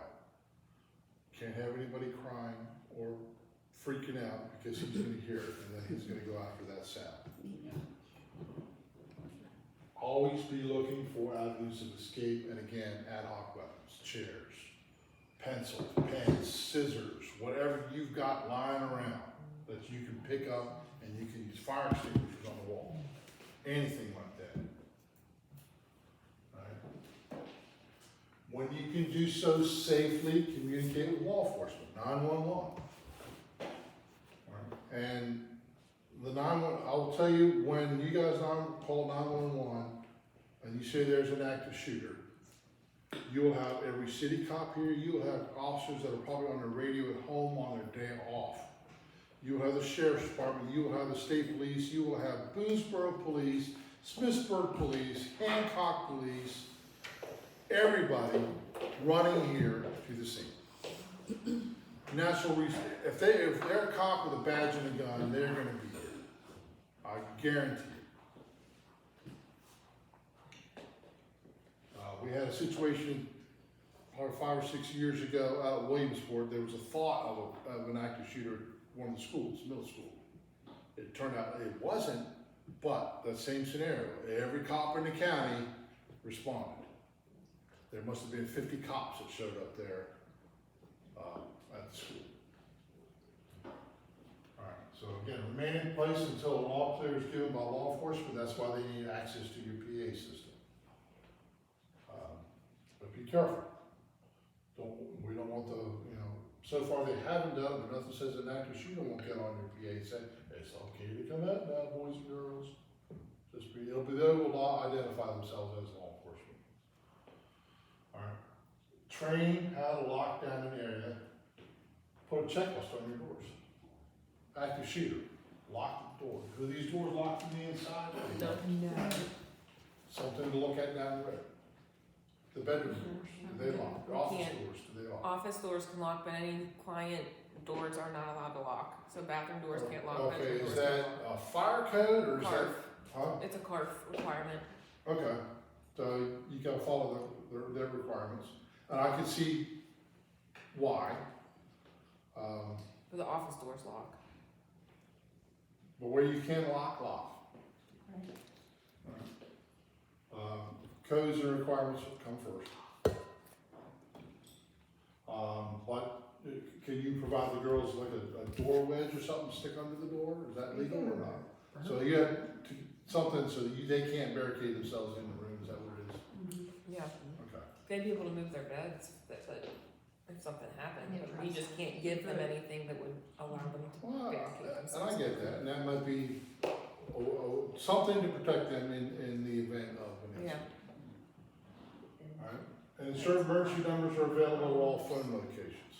Can't have anybody crying or freaking out because he's going to hear it and then he's going to go after that sound. Always be looking for avenues of escape, and again, ad hoc weapons, chairs, pencils, pens, scissors, whatever you've got lying around that you can pick up, and you can use fire extinguishers on the wall. Anything like that. All right. When you can do so safely, communicate with law enforcement, 911. And the 911, I will tell you, when you guys call 911 and you say there's an active shooter, you will have every city cop here, you will have officers that are probably on the radio at home on their day off. You will have the sheriff's department, you will have the state police, you will have Boonesboro police, Smithsburg police, Hancock police, everybody running here to the scene. National research. If they're a cop with a badge and a gun, they're going to be here. I guarantee you. We had a situation probably 5 or 6 years ago out at Williamsport. There was a thought of an active shooter at one of the schools, middle school. It turned out it wasn't, but that same scenario. Every cop in the county responded. there must have been 50 cops that showed up there, at the school. Alright, so again, remain in place until a law clear is given by law enforcement, that's why they need access to your PA system. But be careful. We don't want the, so far they haven't done it, but nothing says an active shooter won't get on your PA and say, it's okay to come out now, boys and girls. They will identify themselves as law enforcement. Alright. Train how to lock down an area. Put a checklist on your doors. Active shooter, lock the door. Do these doors lock from the inside? No. No. Something to look at down the road. The bedroom doors, do they lock? The office Can't. doors, do they lock? Office doors can lock, but any client doors are not allowed to lock. So bathroom doors can't lock. Okay, bedroom is doors can't that lock. a fire code or is that? Carf. Huh? It's a CARF requirement. Okay, so you gotta follow their requirements, and I can see why. But the office doors lock. But where you can lock. Codes and requirements come first. But can you provide the girls like a door wedge or something to stick under the door? Is that legal or not? So you have to, something so that they can't barricade themselves in the room, is that what it is? Yeah. Okay. They'd be able to move their beds, but if something happened, but you just can't give them anything that would allow them to Well, barricade and themselves. I get that, and that might be something to protect them in the event of an Yeah. incident. Alright, and certain emergency numbers are available at all phone locations.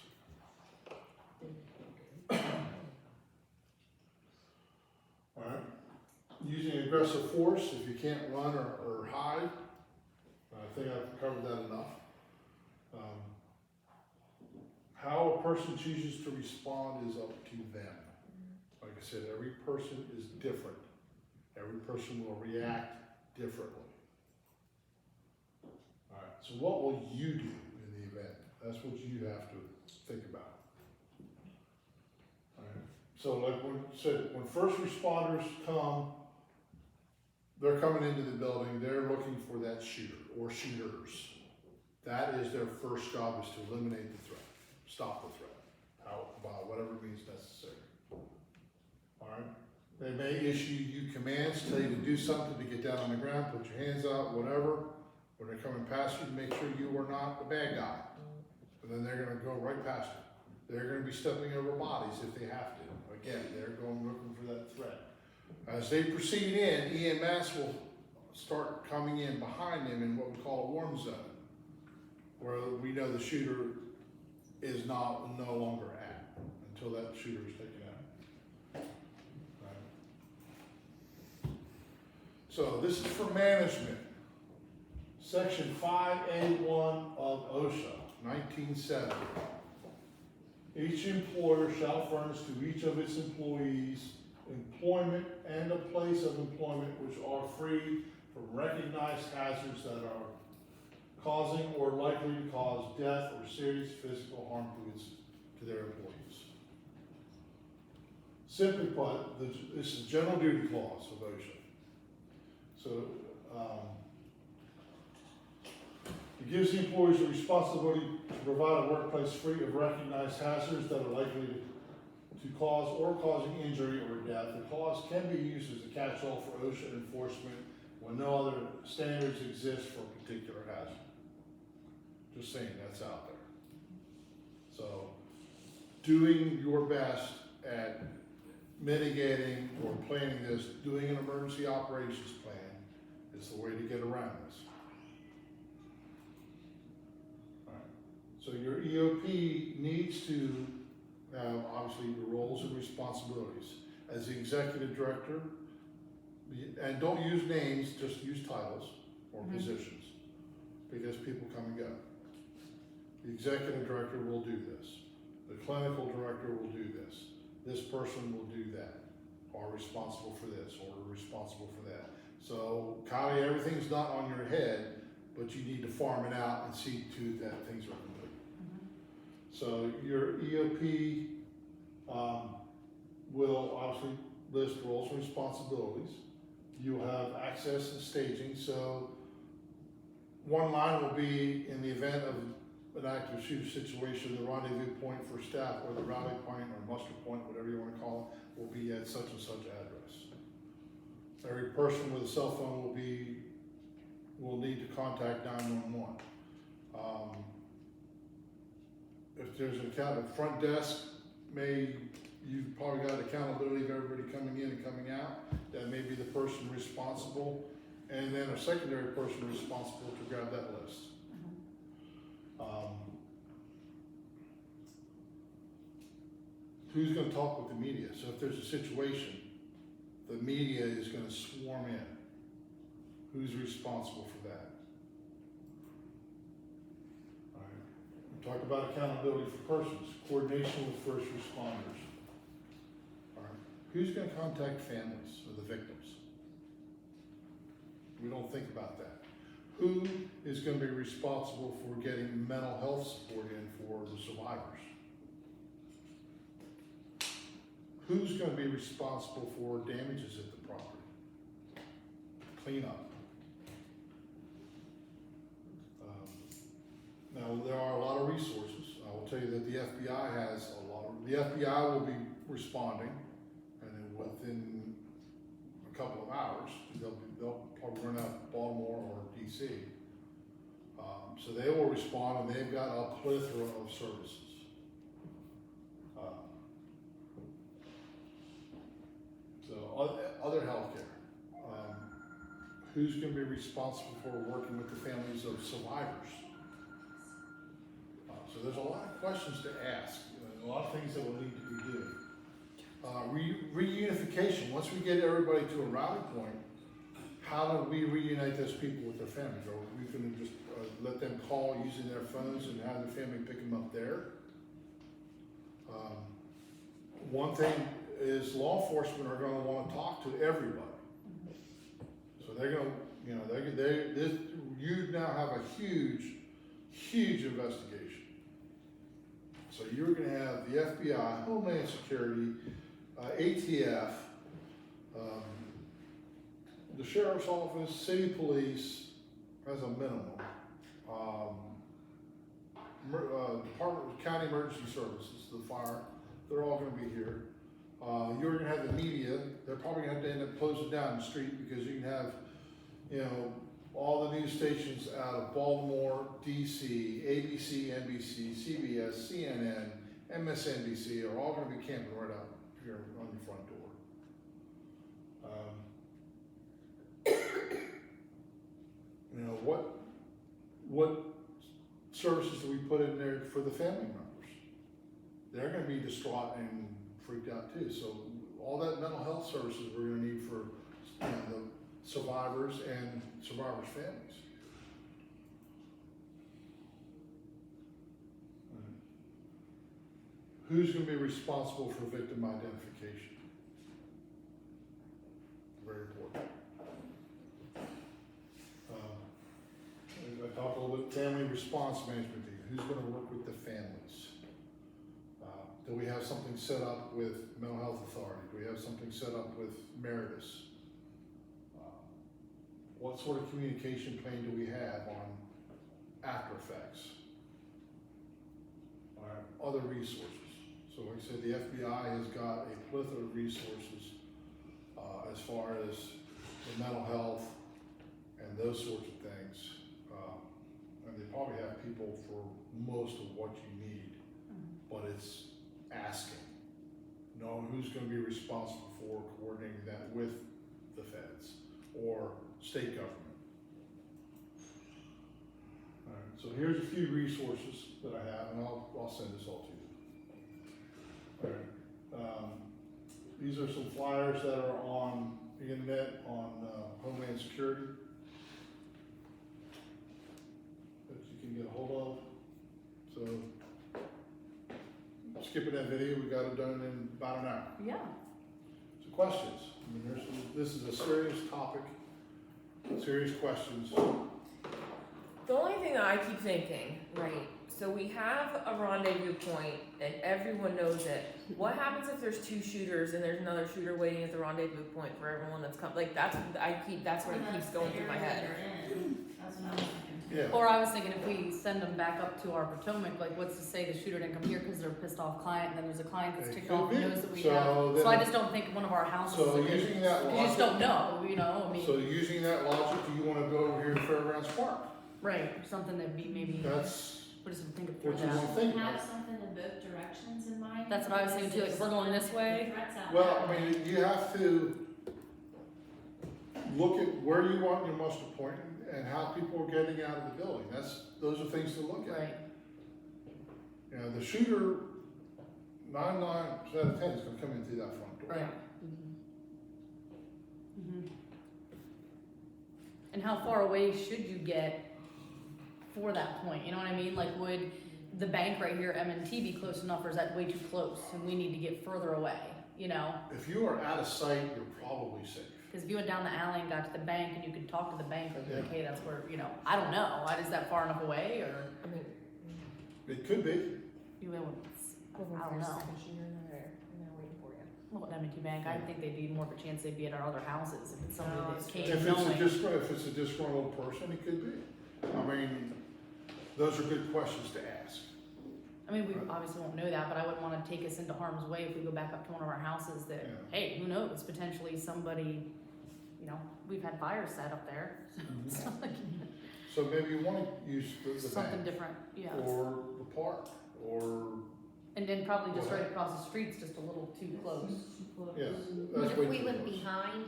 Alright, using aggressive force if you can't run or hide, I think I've covered that enough. How a person chooses to respond is up to them. Like I said, every person is different. Every person will react differently. Alright, so what will you do in the event? That's what you have to think about. Alright, so like when first responders come, they're coming into the building, they're looking for that shooter or shooters. That is their first job, is to eliminate the threat. Stop the threat, by whatever means necessary. Alright? They may issue you commands, tell you to do something, to get down on the ground, put your hands out, whatever. When they're coming past you, make sure you are not the bad guy. But then they're gonna go right past you. They're gonna be stepping over bodies if they have to. Again, they're going looking for that threat. As they proceed in, EMS will start coming in behind them in what we call a warm zone, where we know the shooter is no longer at until that shooter is taken out. Right. So this is for management. Section 5A1 of OSHA, 1970. Each employer shall furnish to each of its employees employment and a place of employment which are free from recognized hazards that are causing or likely to cause death or serious physical harm to their employees. Simply put, this is the general duty clause of OSHA. So it gives the employees a responsibility to provide a workplace free of recognized hazards that are likely to cause or causing injury or death. The clause can be used as a catch-all for OSHA enforcement when no other standards exist for a particular hazard. Just saying, that's out there. So, doing your best at mitigating or planning this, doing an emergency operations plan is the way to get around this. All right. So your EOP needs to have, obviously, your roles and responsibilities. As the executive director, and don't use names, just use titles or positions, because people come and go. The executive director will do this. The clinical director will do this. This person will do that, or responsible for this, or responsible for that. So, Kylie, everything's not on your head, but you need to farm it out and see to that things are complete. So your EOP will obviously list roles and responsibilities. You'll have access and staging, so one line will be in the event of an active shooter situation, the rendezvous point for staff, or the rally point or muster point, whatever you wanna call it, will be at such and such address. Every person with a cell phone will need to contact 911. If there's an account at front desk, you've probably got accountability of everybody coming in and coming out. That may be the person responsible, and then a secondary person responsible to grab that list. Who's gonna talk with the media? So if there's a situation, the media is gonna swarm in. Who's responsible for that? All right. We talked about accountability for persons, coordination with first responders. All right. Who's gonna contact families of the victims? We don't think about that. Who is gonna be responsible for getting mental health support in for the survivors? Who's gonna be responsible for damages at the property? Cleanup. Now, there are a lot of resources. I will tell you that the FBI has a lot of, the FBI will be responding, and then within a couple of hours, they'll probably run out of Baltimore or DC. So they will respond, and they've got a plethora of services. Other healthcare. Who's going to be responsible for working with the families of survivors? So there's a lot of questions to ask, a lot of things that will need to be done. Reunification. Once we get everybody to a rally point, how do we reunite those people with their families? Are we going to just let them call using their phones and have their family pick them up there? One thing is law enforcement are going to want to talk to everybody. So they're going to, you now have a huge investigation. So you're going to have the FBI, Homeland Security, ATF, the Sheriff's Office, City Police, as a minimum, Department of County Emergency Services, the fire, they're all going to be here. You're going to have the media. They're probably going to have to end up closing down the street because you can have, all the news stations out of Baltimore, DC, ABC, NBC, CBS, CNN, MSNBC are all going to be camping right out here on your front door. What services do we put in there for the family members? They're going to be distraught and freaked out too. So all that mental health services we're going to need for the survivors and survivors' families. Who's going to be responsible for victim identification? Very important. I talked a little bit family response management team. Who's going to work with the families? Do we have something set up with Mental Health Authority? Do we have something set up with Meritus? What sort of communication plan do we have on after effects? Other resources. So like I said, the FBI has got a plethora of resources as far as the mental health and those sorts of things. And they probably have people for most of what you need, but it's asking. Knowing who's going to be responsible for coordinating that with the feds or state government. All right, so here's a few resources that I have, and I'll send this all to you. All right. These are some flyers that are on the internet on Homeland Security that you can get a hold of. So, skipping that video, we got it done in about an hour. Yeah. So questions. I mean, this is a serious topic, serious questions. The only thing that I keep thinking, right, so we have a rendezvous point and everyone knows it. What happens if there's two shooters and there's another shooter waiting at the rendezvous point for everyone that's come? Like that's what it keeps going through my head. That's what I was thinking. Yeah. Or I was thinking if we send them back up to our Potomac, like what's to say the shooter didn't come here because they're a pissed off client, and then there's a client that's It ticked could off be. and knows that we So have. then- So I just don't think one of our houses. So is- using that you just logic, don't know, you know, I mean, so using that logic, do you wanna go over here to Fairgrounds Park? right, something that be maybe, That's we just think of through what you that. wanna think Have about. something in both directions in mind. That's what I was thinking too, like if we're going this way, Threats out Well, there. I mean, you have to look at where you want your muster point and how people are getting out of the building. Those are things to look at. right, You know, the shooter, 9 out of 10 is gonna come in through that front door. right. Mhm. And how far away should you get for that point, you know what I mean, like would the bank right here, M&T, be close enough, or is that way too close and we need to get further away, you know? If you are out of sight, you're probably safe. Because if you went down the alley and got to the bank and you could talk to the bank, or be like, hey, that's where, you know, I don't know, is that far enough away, or I mean, It could be. you will, I don't know. and they're waiting for you. Well, at M&T Bank, I think they'd be more of a chance they'd be at our other houses, if it's somebody No, that it's came If knowing. it's a disgruntled person, it could be. I mean, those are good questions to ask. I mean, we obviously won't know that, but I wouldn't wanna take us into harm's way if we go back up to one of our houses that, Yeah. hey, who knows, potentially somebody, you know, we've had fires set up there, so it's not like So maybe you wanna use the something bank, different, yeah. or the park, or, And then probably just right across the street's just a little too close. yeah, What that's if way we too went close. behind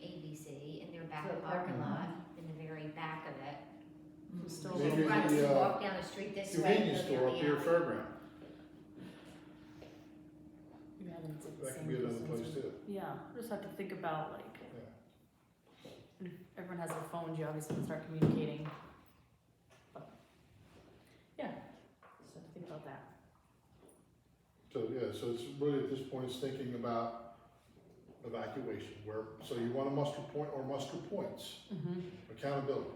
ABC in their back parking lot, in the very back of it? Still a Maybe little, Right, the, walk down the street this way. Convenience go store down up the here, alley. Fairground, yeah, then it's like the that could same be another distance. place too. Yeah, just have to think about like, if everyone has their phones, you obviously can start communicating. But, yeah, just have to think about that. So, yeah, so it's really at this point, it's thinking about evacuation, so you want a muster point or muster points, Mm-hmm. accountability.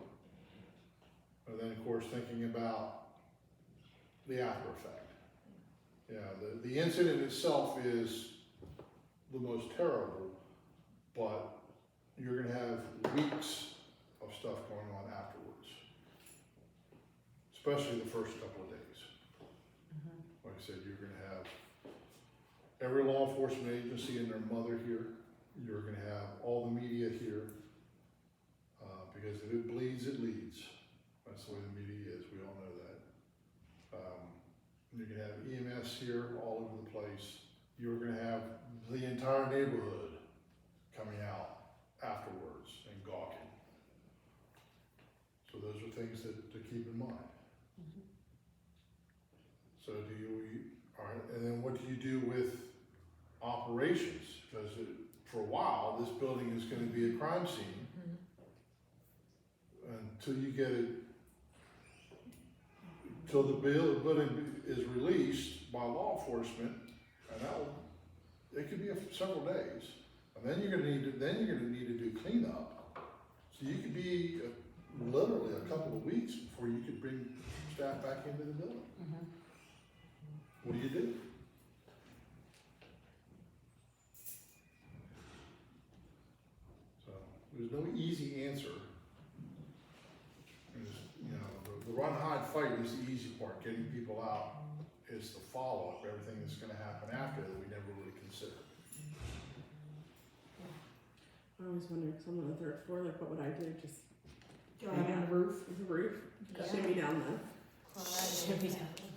And then, of course, thinking about the after effect. Yeah, the incident itself is the most terrible, but you're gonna have weeks of stuff going on afterwards. Especially the first couple of days. Mm-hmm. Like I said, you're gonna have every law enforcement agency and their mother here. You're gonna have all the media here. Because if it bleeds, it leads. That's the way the media is, we all know that. You're gonna have EMS here all over the place. You're gonna have the entire neighborhood coming out afterwards and gawking. So those are things to keep in mind. So all right, and then what do you do with operations? Because for a while, this building is gonna be a crime scene until you get it, till the building is released by law enforcement, and it could be several days. And then you're gonna need to do cleanup. So you could be literally a couple of weeks before you could bring staff back into the building. Mm-hmm. What do you do? So, there's no easy answer. The run, hide, fight is the easy part. Getting people out is the follow-up, everything that's gonna happen after that we never really consider. I always wonder, because I'm on the 3rd floor, like what would I do? Just Go on the roof. the roof, shimmy down the.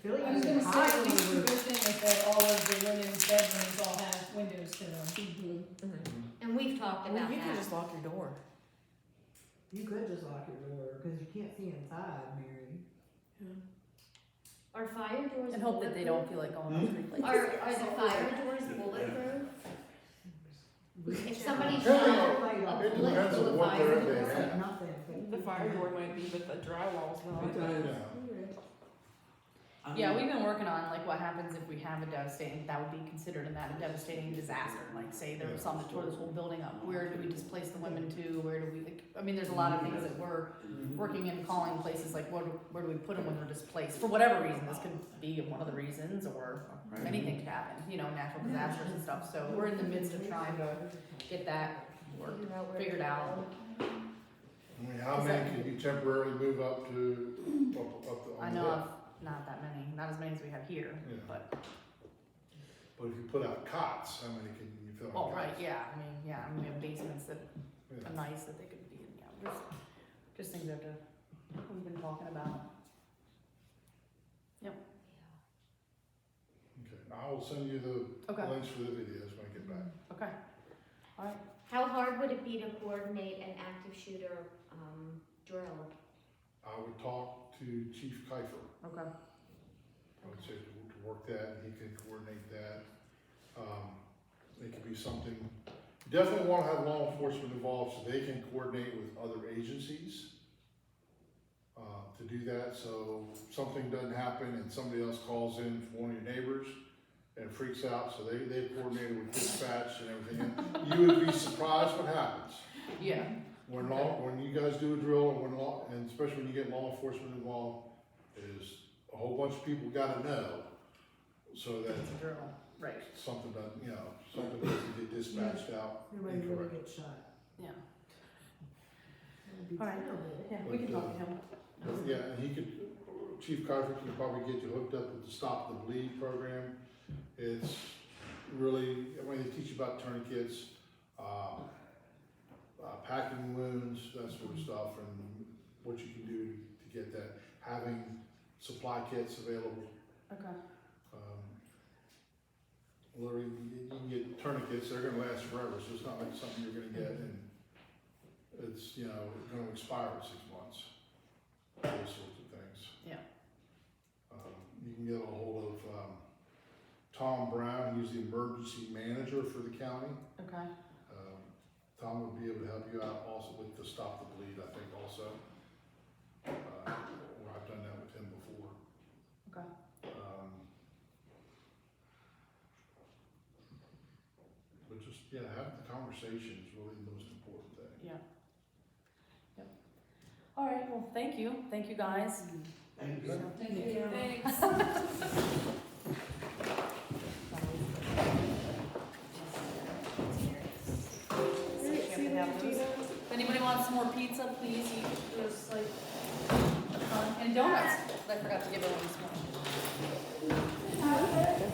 Feel like I was you gonna can say, hide at on least the the roof. good thing is that all of the women's bedrooms all have windows to them. Mm-hmm. And we've talked Well, about you can that. just lock your door. You could just lock your door, cause you can't see inside, Mary. Are fire doors And hope that they don't feel like going on the street like Are the fire doors bulletproof? If somebody Depending shot on- a It bullet depends through on a what fire they're, door, they have. Nothing. The fire door might be, but the drywall's not. Yeah. Yeah, we've been working on like what happens if we have a devastating, that would be considered in that a devastating disaster, like say there was something that tore this whole building up, where do we displace the women to, where do we, like, I mean, there's a lot of things that we're working and calling places, like where do we put them when they're displaced, for whatever reason, this could be one of the reasons, or anything could happen, you know, natural disasters and stuff, so we're in the midst of trying to get that work figured out. I mean, how Is many that- can you temporarily move up to, I on the know hill? of not that many, not as many as we have here, Yeah. but, But if you put out cots, how many can you fill in oh, cots? right, yeah, I mean, we have basements that Yeah. are nice that they could be in, yeah, just things that we've been talking about. Okay, I will send you the Okay. links for the videos when I get back. Okay, alright, How hard would it be to coordinate an active shooter, drill? I would talk to Chief Kiefer. okay, I would say to work that, and he can coordinate that. It could be something, you definitely wanna have law enforcement involved so they can coordinate with other agencies. To do that, so something doesn't happen and somebody else calls in for one of your neighbors and freaks out, so they coordinated with dispatch and everything. And you would be surprised what happens. yeah, When you guys do a drill, and especially when you get law enforcement involved, is a whole bunch of people gotta know, so that it's a drill, right, something doesn't get dispatched out Nobody really incorrect. gets shot. yeah, That'd be Alright. terrible. yeah, we can talk to him. Yeah, and he could, Chief Kiefer can probably get you hooked up with the Stop the Bleed program. It's really, I mean, they teach you about tourniquets, packing wounds, that sort of stuff, and what you can do to get that. Having supply kits available. Okay, Literally, you can get tourniquets, they're gonna last forever, so it's not like something you're gonna get and it's, gonna expire in 6 months. Those sorts of things. Yeah. You can get a hold of, Tom Brown, he's the emergency manager for the county. okay, Tom would be able to help you out also with the Stop the Bleed, I think also. Or I've done that with him before. okay, But just, having the conversation is really the most important thing. yeah. Yep. Alright, well, thank you guys. Thank you. Thank you. Thanks. If anybody wants some more pizza, please eat, there's like a ton, and donuts, I forgot to give everyone this morning.